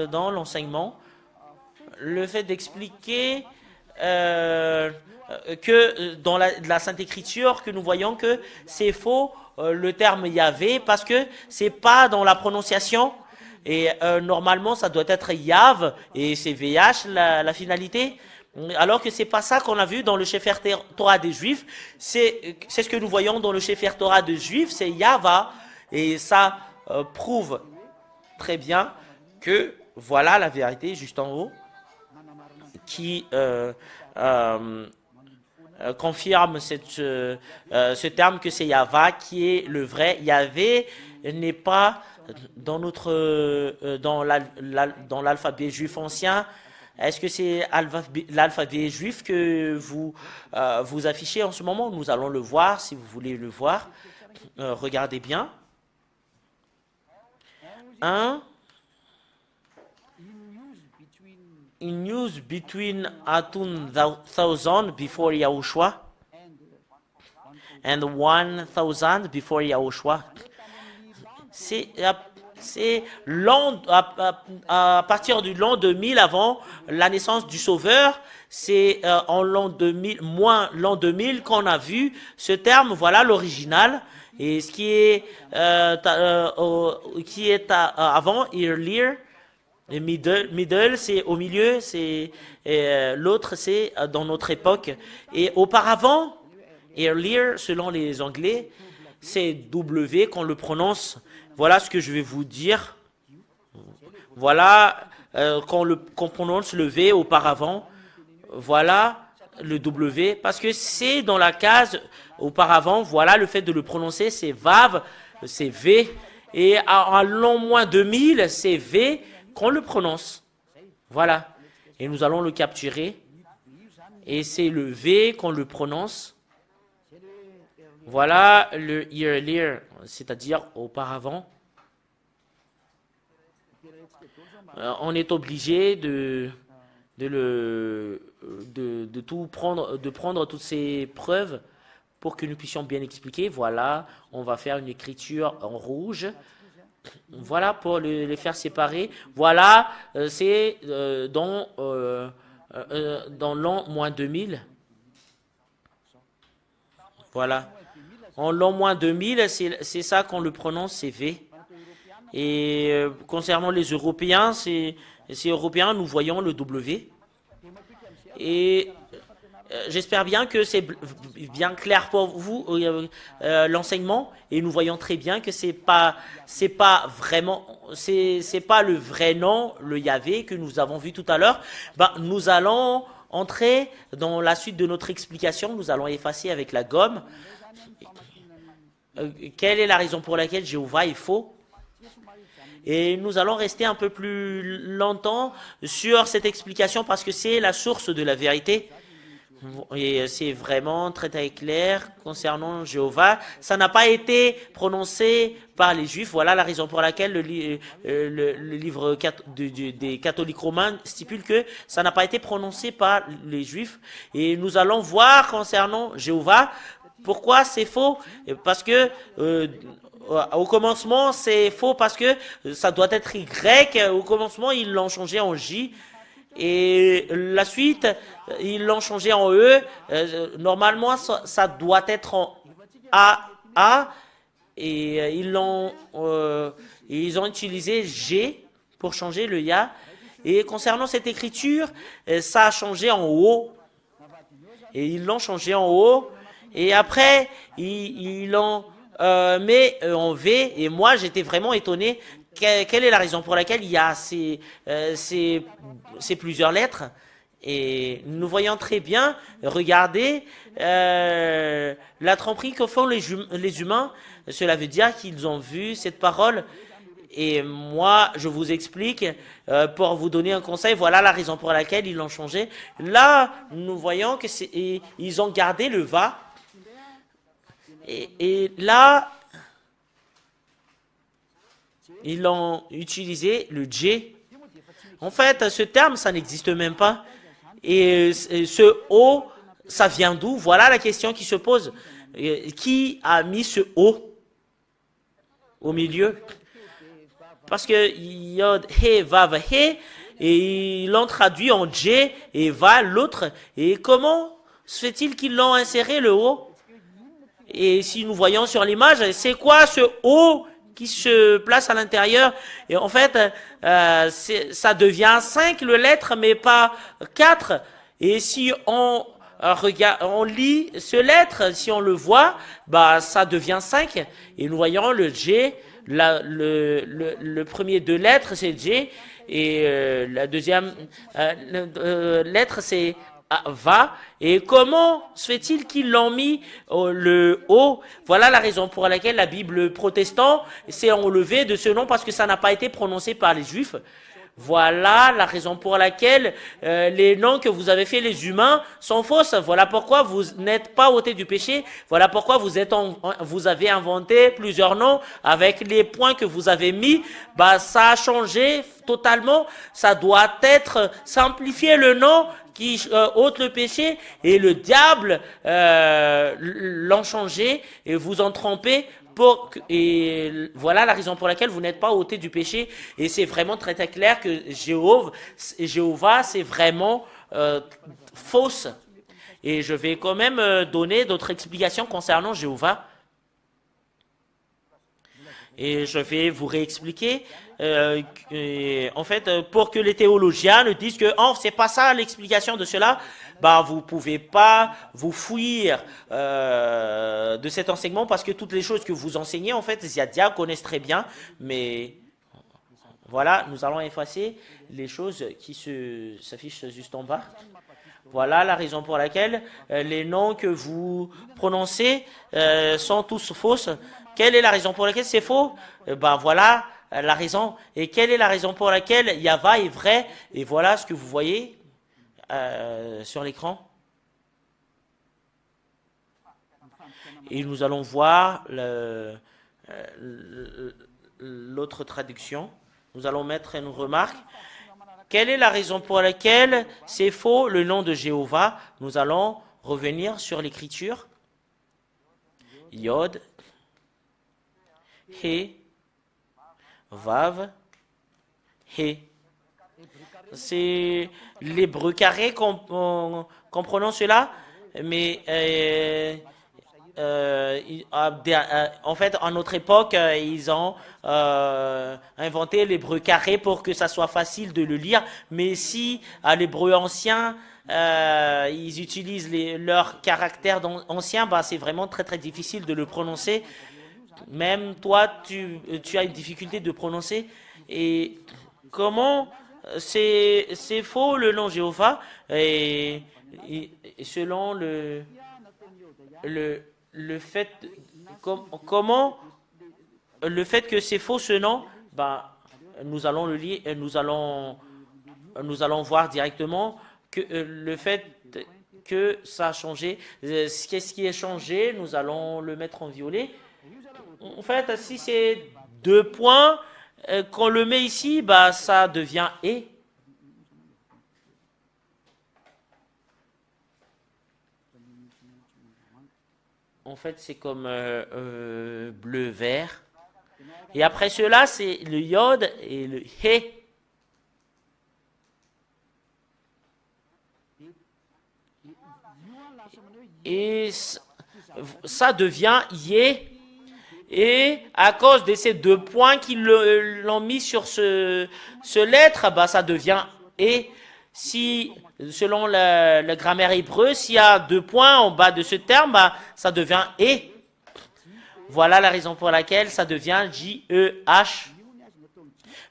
dans l'enseignement. Le fait d'expliquer que dans la Sainte Écriture, que nous voyons que c'est faux le terme Yahvé, parce que c'est pas dans la prononciation. Et normalement, ça doit être Yav, et c'est VH la finalité. Alors que c'est pas ça qu'on a vu dans le Sefer Torah des Juifs. C'est ce que nous voyons dans le Sefer Torah des Juifs, c'est Yahva. Et ça prouve très bien que voilà la vérité juste en haut qui confirme ce terme que c'est Yahva qui est le vrai. Yahvé n'est pas dans dans l'alphabet juif ancien. Est-ce que c'est l'alphabet juif que vous affichez en ce moment? Nous allons le voir si vous voulez le voir. Regardez bien. 1. In use between 2000 before Yahushua and 1000 before Yahushua. C'est à partir du l'an 2000 avant la naissance du Sauveur. C'est en l'an 2000, moins l'an 2000 qu'on a vu ce terme. Voilà l'original. Et ce qui est avant, earlier, et middle, c'est au milieu, l'autre, c'est dans notre époque. Et auparavant, earlier, selon les Anglais, c'est W qu'on le prononce. Voilà ce que je vais vous dire. Voilà qu'on prononce le V auparavant. Voilà le W, parce que c'est dans la case auparavant. Voilà le fait de le prononcer, c'est Vav, c'est V. Et à l'an moins 2000, c'est V qu'on le prononce. Voilà. Et nous allons le capturer. Et c'est le V qu'on le prononce. Voilà le earlier, c'est-à-dire auparavant. On est obligé de prendre toutes ces preuves pour que nous puissions bien expliquer. Voilà, on va faire une écriture en rouge. Voilà, pour les faire séparer. Voilà, c'est dans l'an moins 2000. Voilà. En l'an moins 2000, c'est ça qu'on le prononce, c'est V. Et concernant les Européens, c'est Européens, nous voyons le W. Et j'espère bien que c'est bien clair pour vous l'enseignement, et nous voyons très bien que c'est pas le vrai nom, le Yahvé que nous avons vu tout à l'heure. Nous allons entrer dans la suite de notre explication. Nous allons effacer avec la gomme. Quelle est la raison pour laquelle Jéhovah est faux? Et nous allons rester un peu plus longtemps sur cette explication parce que c'est la source de la vérité. Et c'est vraiment très très clair concernant Jéhovah. Ça n'a pas été prononcé par les Juifs. Voilà la raison pour laquelle le livre des catholiques romains stipule que ça n'a pas été prononcé par les Juifs. Et nous allons voir concernant Jéhovah pourquoi c'est faux. Parce que au commencement c'est faux parce que ça doit être Y. Au commencement ils l'ont changé en J. Et la suite, ils l'ont changé en E. Normalement, ça doit être en A. Et ils ont utilisé G pour changer le Ya. Et concernant cette écriture, ça a changé en O. Et ils l'ont changé en O. Et après, ils l'ont mis en V. Et moi, j'étais vraiment étonné. Quelle est la raison pour laquelle il y a ces plusieurs lettres? Et nous voyons très bien, regardez, la tromperie que font les humains, cela veut dire qu'ils ont vu cette parole. Et moi, je vous explique, pour vous donner un conseil, voilà la raison pour laquelle ils l'ont changé. Là, nous voyons que ils ont gardé le va. Et là, ils ont utilisé le J. En fait, ce terme, ça n'existe même pas. Et ce O, ça vient d'où? Voilà la question qui se pose. Qui a mis ce O au milieu? Parce que Yod, He, Vav, He, et ils l'ont traduit en J et Va, l'autre. Et comment se fait-il qu'ils l'ont inséré, le O? Et si nous voyons sur l'image, c'est quoi ce O qui se place à l'intérieur? Et en fait, ça devient 5 le lettre, mais pas 4. Et si on regarde, on lit ce lettre, si on le voit, bah ça devient 5. Et nous voyons le G, le premier deux lettres c'est G, et la deuxième lettre c'est va. Et comment se fait-il qu'ils l'ont mis le O? Voilà la raison pour laquelle la Bible protestant s'est enlevée de ce nom, parce que ça n'a pas été prononcé par les Juifs. Voilà la raison pour laquelle les noms que vous avez fait les humains sont fausses. Voilà pourquoi vous n'êtes pas ôtés du péché. Voilà pourquoi vous avez inventé plusieurs noms avec les points que vous avez mis. Bah, ça a changé totalement. Ça doit être simplifié le nom qui ôte le péché, et le diable l'ont changé et vous en trompez. Et voilà la raison pour laquelle vous n'êtes pas ôté du péché. Et c'est vraiment très très clair que Jéhovah c'est vraiment fausse. Et je vais quand même donner d'autres explications concernant Jéhovah. Et je vais vous réexpliquer. En fait, pour que les théologiens ne disent que oh, c'est pas ça l'explication de cela, bah vous pouvez pas vous fuir de cet enseignement, parce que toutes les choses que vous enseignez, en fait, Ziadia connaissent très bien. Mais voilà, nous allons effacer les choses qui s'affichent juste en bas. Voilà la raison pour laquelle les noms que vous prononcez sont tous fausses. Quelle est la raison pour laquelle c'est faux? Ben voilà la raison. Et quelle est la raison pour laquelle Yahva est vrai? Et voilà ce que vous voyez sur l'écran. Et nous allons voir l'autre traduction. Nous allons mettre une remarque. Quelle est la raison pour laquelle c'est faux le nom de Jéhovah? Nous allons revenir sur l'écriture. Yod, He, Vav, He. C'est l'hébreu carré comprenons cela, mais en fait, à notre époque, ils ont inventé l'hébreu carré pour que ça soit facile de le lire. Mais si à l'hébreu ancien, ils utilisent leurs caractères anciens, bah, c'est vraiment très très difficile de le prononcer. Même toi, tu as une difficulté de prononcer. Et comment c'est faux le nom Jéhovah, et selon le fait comment le fait que c'est faux ce nom, bah, nous allons le lire, nous allons voir directement que le fait que ça a changé. Qu'est-ce qui est changé? Nous allons le mettre en violet. En fait, si c'est 2 points, qu'on le met ici, bah ça devient et. En fait, c'est comme bleu-vert. Et après cela, c'est le yod et le he. Et ça devient yé. Et à cause de ces 2 points qu'ils l'ont mis sur ce lettre, bah ça devient et. Si, selon la grammaire hébreu, s'il y a 2 points en bas de ce terme, bah, ça devient et. Voilà la raison pour laquelle ça devient J-E-H.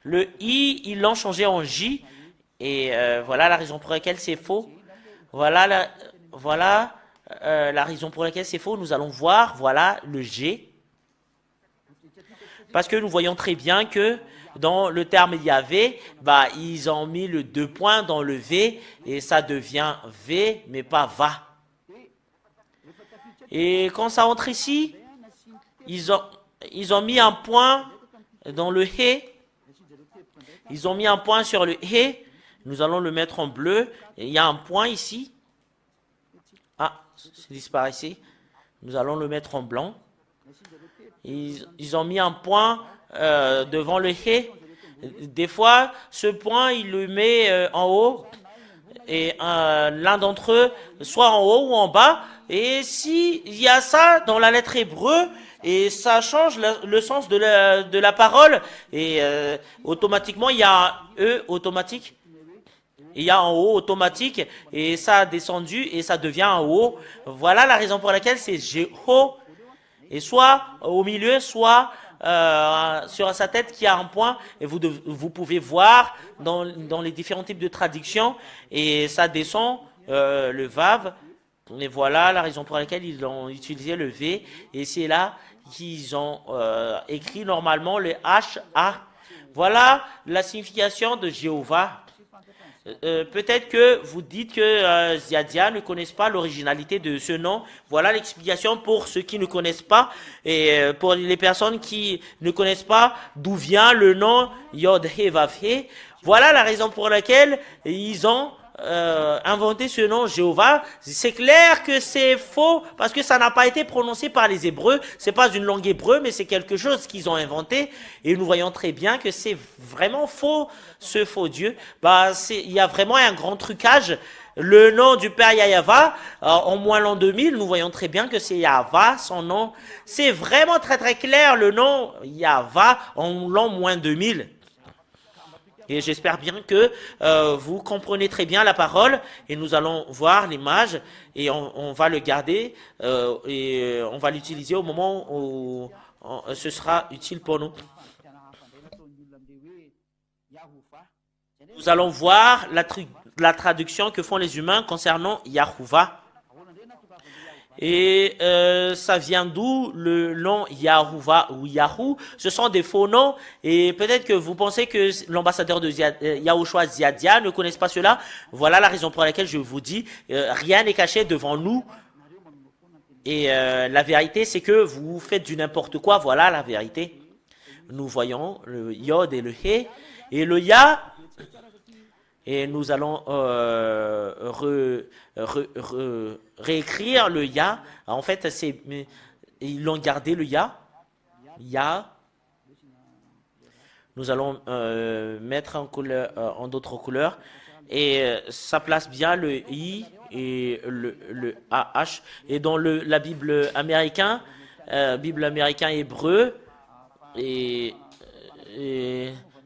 Le I, ils l'ont changé en J. Et voilà la raison pour laquelle c'est faux. Voilà la raison pour laquelle c'est faux. Nous allons voir, voilà, le G. Parce que nous voyons très bien que dans le terme Yahvé, bah, ils ont mis le 2 points dans le V et ça devient V, mais pas va. Et quand ça entre ici, ils ont mis un point dans le He. Ils ont mis un point sur le He. Nous allons le mettre en bleu. Et il y a un point ici. Ah, c'est disparaissé. Nous allons le mettre en blanc. Ils ont mis un point devant le He. Des fois, ce point, il le met en haut. Et l'un d'entre eux, soit en haut ou en bas. Et s'il y a ça dans la lettre hébreu, et ça change le sens de la parole, et automatiquement, il y a un E automatique. Il y a en haut automatique et ça a descendu et ça devient en haut. Voilà la raison pour laquelle c'est Jeho. Et soit au milieu, soit sur sa tête qui a un point. Et vous pouvez voir dans les différents types de traductions. Et ça descend le Vav. Et voilà la raison pour laquelle ils ont utilisé le V. Et c'est là qu'ils ont écrit normalement le H-A. Voilà la signification de Jéhovah. Peut-être que vous dites que Ziadia ne connaissent pas l'originalité de ce nom. Voilà l'explication pour ceux qui ne connaissent pas et pour les personnes qui ne connaissent pas d'où vient le nom Yod He Vav He. Voilà la raison pour laquelle ils ont inventé ce nom Jéhovah. C'est clair que c'est faux parce que ça n'a pas été prononcé par les Hébreux. C'est pas une langue hébreu, mais c'est quelque chose qu'ils ont inventé. Et nous voyons très bien que c'est vraiment faux, ce faux Dieu. Il y a vraiment un grand trucage. Le nom du père Yahava, en moins l'an 2000, nous voyons très bien que c'est Yahva, son nom. C'est vraiment très très clair, le nom Yahva en l'an moins 2000. Et j'espère bien que vous comprenez très bien la parole et nous allons voir l'image et on va le garder et on va l'utiliser au moment où ce sera utile pour nous. Nous allons voir la traduction que font les humains concernant Yahuwah. Et ça vient d'où le nom Yahuwah ou Yahou? Ce sont des faux noms et peut-être que vous pensez que l'ambassadeur de Yahushua Ziadia ne connaisse pas cela. Voilà la raison pour laquelle je vous dis, rien n'est caché devant nous. Et la vérité, c'est que vous faites du n'importe quoi. Voilà la vérité. Nous voyons le Yod et le He et le Ya. Et nous allons réécrire le Ya. En fait, ils l'ont gardé le Ya. Ya. Nous allons mettre en d'autres couleurs. Et ça place bien le I et le AH. Et dans la Bible américaine hébreu, et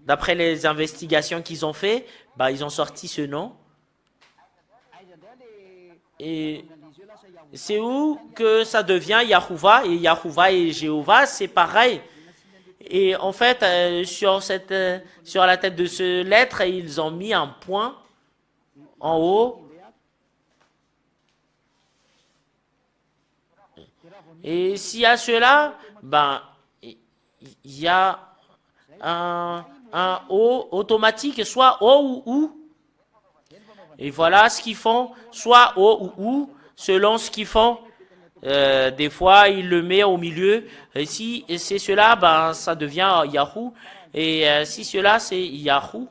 d'après les investigations qu'ils ont fait, ils ont sorti ce nom. Et c'est où que ça devient Yahuwah et Yahuwah et Jéhovah, c'est pareil. Et en fait, sur la tête de ce lettre, ils ont mis un point en haut. Et s'il y a cela, il y a un O automatique, soit O ou OU. Et voilà ce qu'ils font, soit O ou OU, selon ce qu'ils font. Des fois, il le met au milieu. Et si c'est cela, ça devient Yahoo. Et si cela, c'est Yahoo.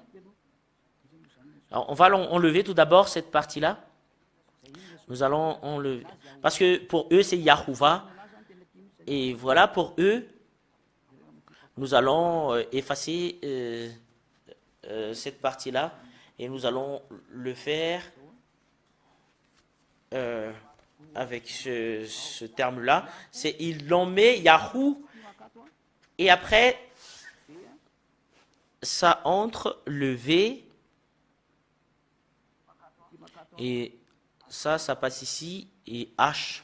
Alors, on va enlever tout d'abord cette partie-là. Nous allons enlever. Parce que pour eux, c'est Yahuwah. Et voilà, pour eux, nous allons effacer cette partie-là. Et nous allons le faire avec ce terme-là. Ils l'ont mis Yahoo. Et après, ça entre le V. Et ça passe ici. Et H.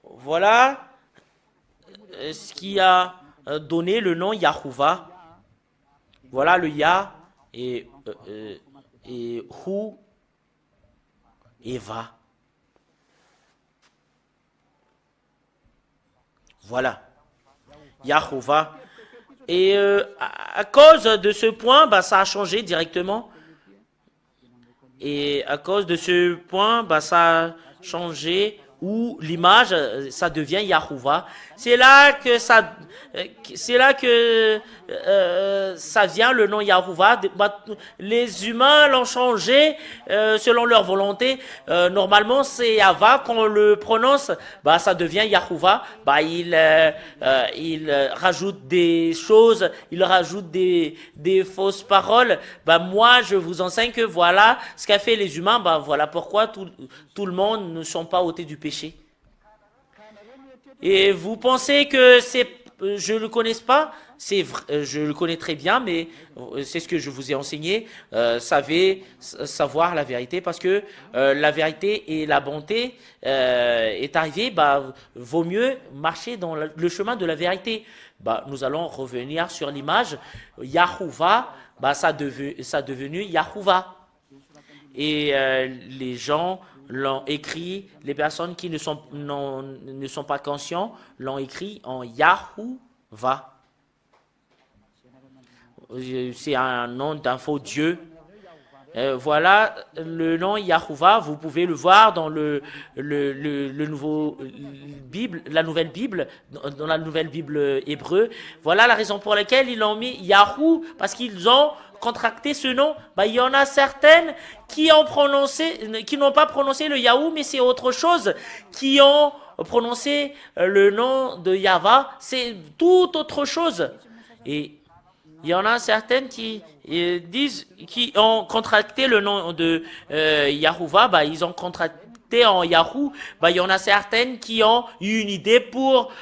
Voilà ce qui a donné le nom Yahuwah. Voilà le Ya et Hu et Va. Voilà. Yahuwah. Et à cause de ce point, ça a changé directement. Et à cause de ce point, ça a changé où l'image, ça devient Yahuwah. C'est là que ça vient le nom Yahuwah. Les humains l'ont changé selon leur volonté. Normalement, c'est Yahva. Quand on le prononce, ça devient Yahuwah. Il rajoute des choses, il rajoute des fausses paroles. Moi, je vous enseigne que voilà ce qu'a fait les humains. Voilà pourquoi tout le monde ne sont pas ôtés du péché. Et vous pensez que c'est je le connais pas, je le connais très bien, mais c'est ce que je vous ai enseigné. Savez savoir la vérité, parce que la vérité et la bonté est arrivée. Bah, vaut mieux marcher dans le chemin de la vérité. Bah, nous allons revenir sur l'image. Yahuwah, bah, ça devenu Yahuwah. Et les gens l'ont écrit, les personnes qui ne sont pas conscients l'ont écrit en Yahuwah. C'est un nom d'un faux Dieu. Voilà le nom Yahuwah, vous pouvez le voir dans le nouveau Bible, la nouvelle Bible, dans la nouvelle Bible hébreu. Voilà la raison pour laquelle ils l'ont mis Yahou, parce qu'ils ont contracté ce nom. Bah, il y en a certaines qui n'ont pas prononcé le Yahou, mais c'est autre chose, qui ont prononcé le nom de Yahva, c'est tout autre chose. Et il y en a certaines qui qui ont contracté le nom de Yahuwah, bah, ils ont contracté en Yahou. Bah, il y en a certaines qui ont eu une idée pour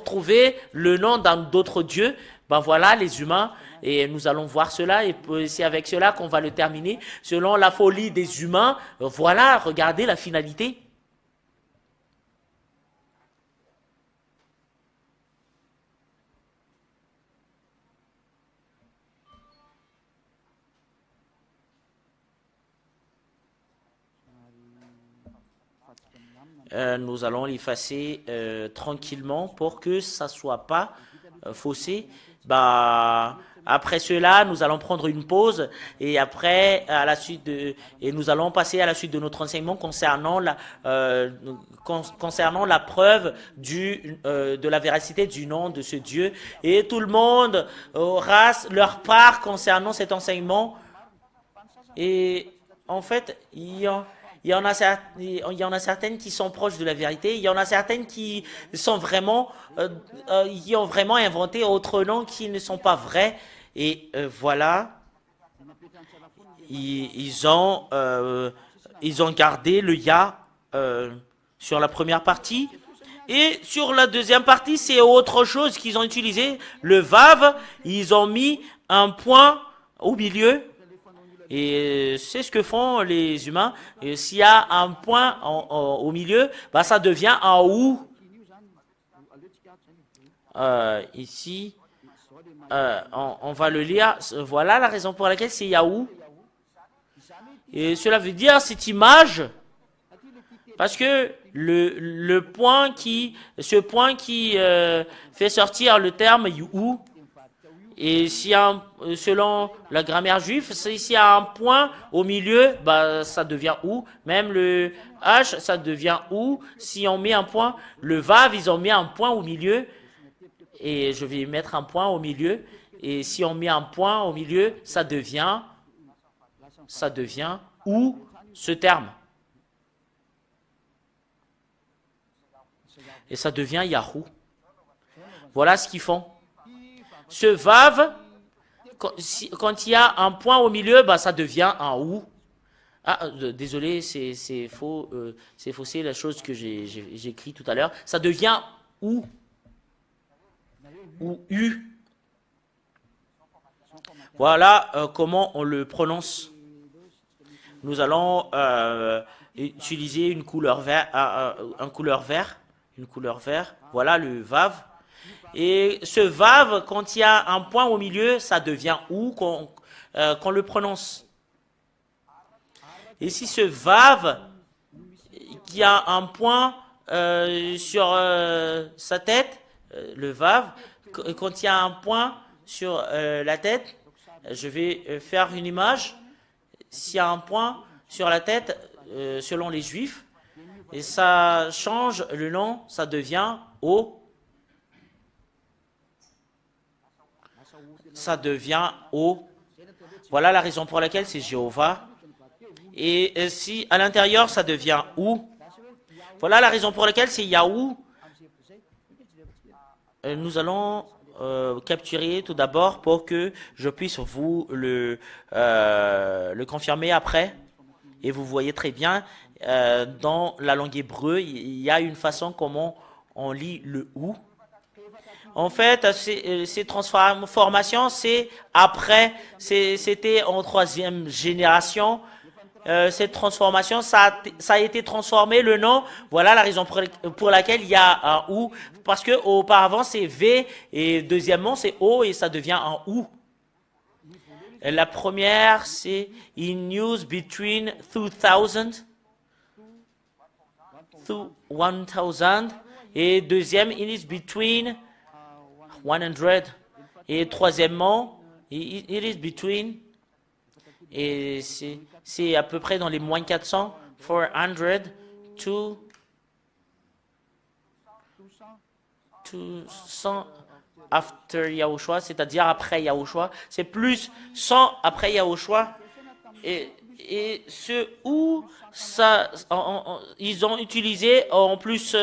trouver le nom d'un d'autres dieux. Ben voilà, les humains, et nous allons voir cela, et c'est avec cela qu'on va le terminer. Selon la folie des humains, voilà, regardez la finalité. Nous allons l'effacer tranquillement pour que ça ne soit pas faussé. Bah, après cela, nous allons prendre une pause et après, et nous allons passer à la suite de notre enseignement concernant concernant la preuve de la véracité du nom de ce Dieu. Et tout le monde aura leur part concernant cet enseignement. Et en fait, il y en a certaines qui sont proches de la vérité. Il y en a certaines qui sont vraiment, qui ont vraiment inventé autres noms qui ne sont pas vrais. Et voilà, ils ont gardé le Ya sur la première partie. Et sur la deuxième partie, c'est autre chose qu'ils ont utilisé. Le Vav, ils ont mis un point au milieu. Et c'est ce que font les humains. Et s'il y a un point au milieu, bah, ça devient un ou. Ici, on va le lire. Voilà la raison pour laquelle c'est Yahou. Et cela veut dire cette image, parce que ce point qui fait sortir le terme you. Et si selon la grammaire juive, s'il y a un point au milieu, bah, ça devient ou. Même le H, ça devient ou. Si on met un point, le Vav, ils ont mis un point au milieu. Et je vais mettre un point au milieu. Et si on met un point au milieu, ça devient ou ce terme. Et ça devient Yahoo. Voilà ce qu'ils font. Ce Vav, quand il y a un point au milieu, bah, ça devient un ou. Ah, désolé, c'est faux. C'est faussé la chose que j'ai écrit tout à l'heure. Ça devient ou u. Voilà comment on le prononce. Nous allons utiliser une couleur vert, une couleur vert. Voilà le Vav. Et ce Vav, quand il y a un point au milieu, ça devient ou qu'on le prononce. Et si ce Vav, qui a un point sur sa tête, le Vav, quand il y a un point sur la tête, je vais faire une image. S'il y a un point sur la tête, selon les Juifs, et ça change le nom, ça devient O. Ça devient O. Voilà la raison pour laquelle c'est Jéhovah. Et si à l'intérieur, ça devient ou. Voilà la raison pour laquelle c'est Yahou. Nous allons capturer tout d'abord pour que je puisse vous le confirmer après. Et vous voyez très bien, dans la langue hébreu, il y a une façon comment on lit le ou. En fait, ces transformations, c'est après, c'était en troisième génération. Cette transformation, ça a été transformé, le nom. Voilà la raison pour laquelle il y a un ou. Parce que auparavant, c'est V et deuxièmement, c'est O et ça devient un ou. La première, c'est in use between 2000 to 1000. Et deuxième, it is between 100. Et troisièmement, it is between, et c'est à peu près dans les moins 400, 400 to 100 after Yahushua, c'est-à-dire après Yahushua. C'est plus 100 après Yahushua. Et ce où ça, ils ont utilisé en plus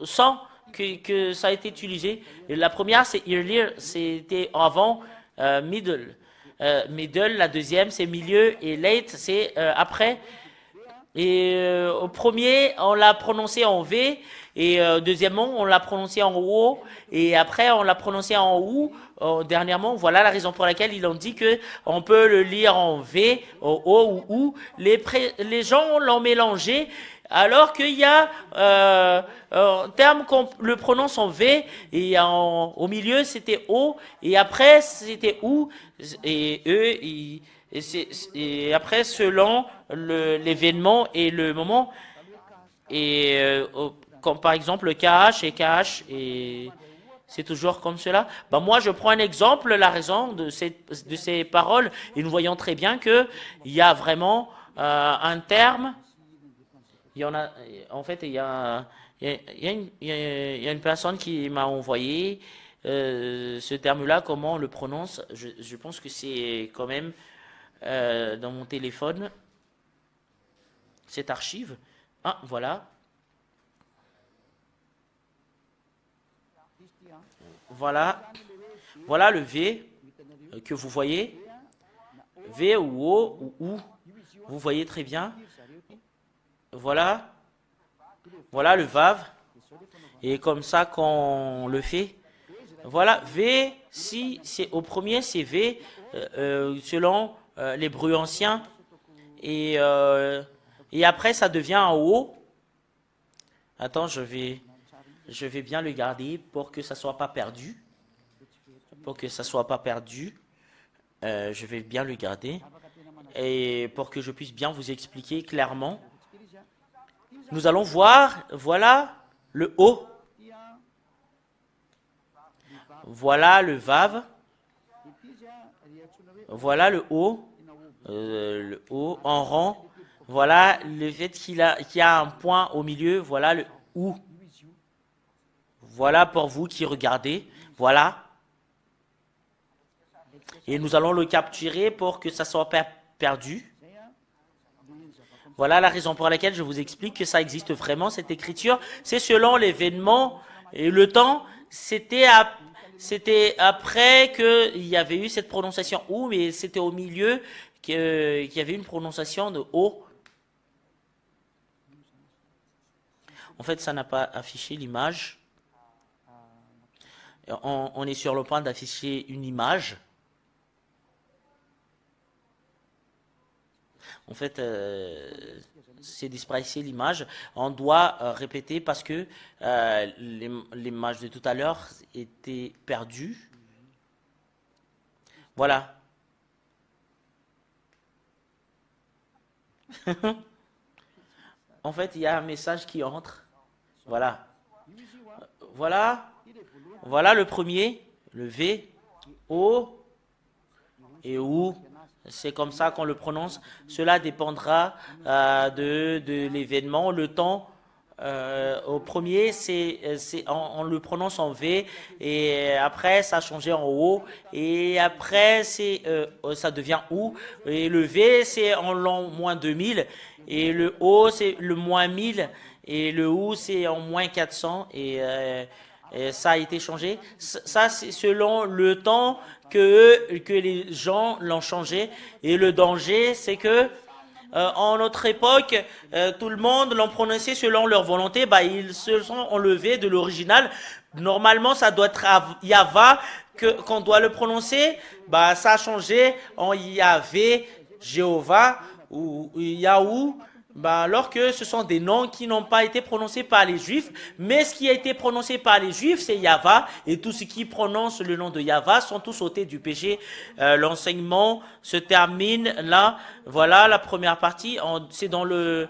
100 que ça a été utilisé. Et la première, c'est earlier, c'était avant, middle. Middle, la deuxième, c'est milieu, et late, c'est après. Et au premier, on l'a prononcé en V, et deuxièmement, on l'a prononcé en O, et après, on l'a prononcé en OU. Dernièrement, voilà la raison pour laquelle ils ont dit que on peut le lire en V, en O ou OU. Les gens l'ont mélangé, alors qu'il y a un terme qu'on le prononce en V, et au milieu, c'était O, et après, c'était OU, et eux, et après, selon l'événement et le moment, et comme par exemple le KH et KH, et c'est toujours comme cela. Ben moi, je prends un exemple, la raison de ces paroles, et nous voyons très bien qu'il y a vraiment un terme. Il y en a, en fait, il y a une personne qui m'a envoyé ce terme-là, comment on le prononce. Je pense que c'est quand même dans mon téléphone, cette archive. Ah, voilà. Voilà le V que vous voyez. V ou O ou OU. Vous voyez très bien. Voilà le VAV. Et comme ça qu'on le fait. Voilà, V, si c'est au premier, c'est V, selon l'hébreu ancien. Et après, ça devient un O. Attends, je vais bien le garder pour que ça soit pas perdu. Je vais bien le garder. Et pour que je puisse bien vous expliquer clairement. Nous allons voir, voilà le O. Voilà le VAV. Voilà le O en rang. Voilà le fait qu'il y a un point au milieu. Voilà le OU. Voilà pour vous qui regardez. Voilà. Et nous allons le capturer pour que ça soit pas perdu. Voilà la raison pour laquelle je vous explique que ça existe vraiment, cette écriture. C'est selon l'événement et le temps. C'était après qu'il y avait eu cette prononciation OU, mais c'était au milieu qu'il y avait une prononciation de O. En fait, ça n'a pas affiché l'image. On est sur le point d'afficher une image. En fait, c'est displacer l'image. On doit répéter parce que l'image de tout à l'heure était perdue. Voilà. En fait, il y a un message qui entre. Voilà. Voilà le premier, le V, O et OU. C'est comme ça qu'on le prononce. Cela dépendra de l'événement, le temps. Au premier, on le prononce en V, et après, ça a changé en O, et après, ça devient OU, et le V, c'est en l'an moins 2000, et le O, c'est le moins 1000, et le OU, c'est en moins 400, et ça a été changé. Ça, c'est selon le temps que les gens l'ont changé. Et le danger, c'est que en notre époque, tout le monde l'ont prononcé selon leur volonté, bah, ils se sont enlevés de l'original. Normalement, ça doit être Yava qu'on doit le prononcer. Bah, ça a changé en Yahvé, Jéhovah ou Yahou. Bah, alors que ce sont des noms qui n'ont pas été prononcés par les Juifs, mais ce qui a été prononcé par les Juifs, c'est Yahva, et tous ceux qui prononcent le nom de Yahva sont tous ôtés du péché. L'enseignement se termine là. Voilà la première partie. C'est dans le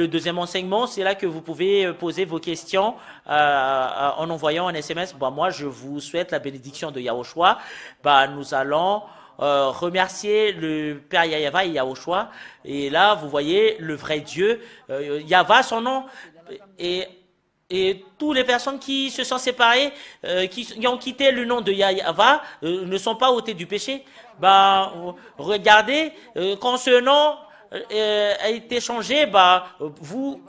deuxième enseignement, c'est là que vous pouvez poser vos questions en envoyant un SMS. Bah, moi, je vous souhaite la bénédiction de Yahushua. Bah, nous allons remercier le Père Yahva et Yahushua. Et là, vous voyez le vrai Dieu. Yahva, son nom. Et toutes les personnes qui se sont séparées, qui ont quitté le nom de Yahva, ne sont pas ôtées du péché. Bah, regardez, quand ce nom a été changé, bah, vous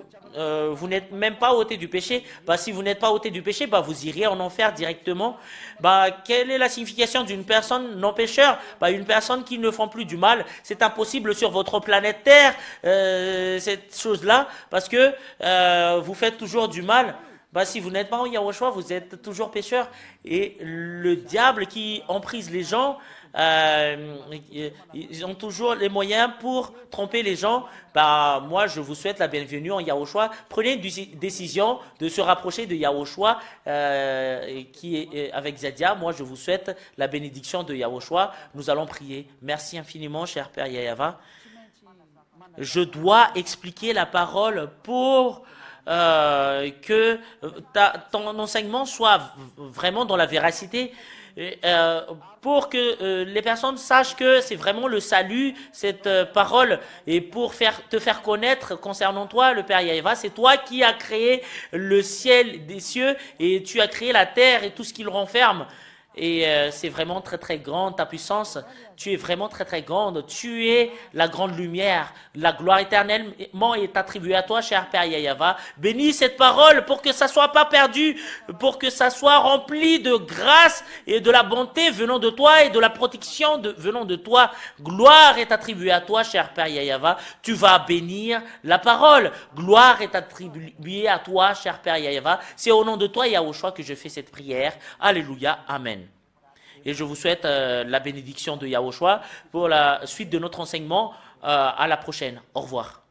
n'êtes même pas ôté du péché. Bah, si vous n'êtes pas ôté du péché, bah, vous irez en enfer directement. Bah, quelle est la signification d'une personne non pécheur? Bah, une personne qui ne font plus du mal. C'est impossible sur votre planète Terre, cette chose-là, parce que vous faites toujours du mal. Bah, si vous n'êtes pas en Yahushua, vous êtes toujours pécheur. Et le diable qui emprise les gens, ils ont toujours les moyens pour tromper les gens. Bah, moi, je vous souhaite la bienvenue en Yahushua. Prenez une décision de se rapprocher de Yahushua qui est avec Zadia. Moi, je vous souhaite la bénédiction de Yahushua. Nous allons prier. Merci infiniment, cher Père Yahva. Je dois expliquer la parole pour que ton enseignement soit vraiment dans la véracité, pour que les personnes sachent que c'est vraiment le salut, cette parole, et pour te faire connaître concernant toi, le Père Yahva, c'est toi qui as créé le ciel des cieux, et tu as créé la terre et tout ce qui le renferme. Et c'est vraiment très très grande ta puissance. Tu es vraiment très très grande. Tu es la grande lumière. La gloire éternellement est attribuée à toi, cher Père Yahva. Bénis cette parole pour que ça ne soit pas perdu, pour que ça soit rempli de grâce et de la bonté venant de toi et de la protection venant de toi. Gloire est attribuée à toi, cher Père Yahva. Tu vas bénir la parole. Gloire est attribuée à toi, cher Père Yahva. C'est au nom de toi, Yahushua, que je fais cette prière. Alléluia. Amen. Et je vous souhaite la bénédiction de Yahushua pour la suite de notre enseignement. À la prochaine. Au revoir.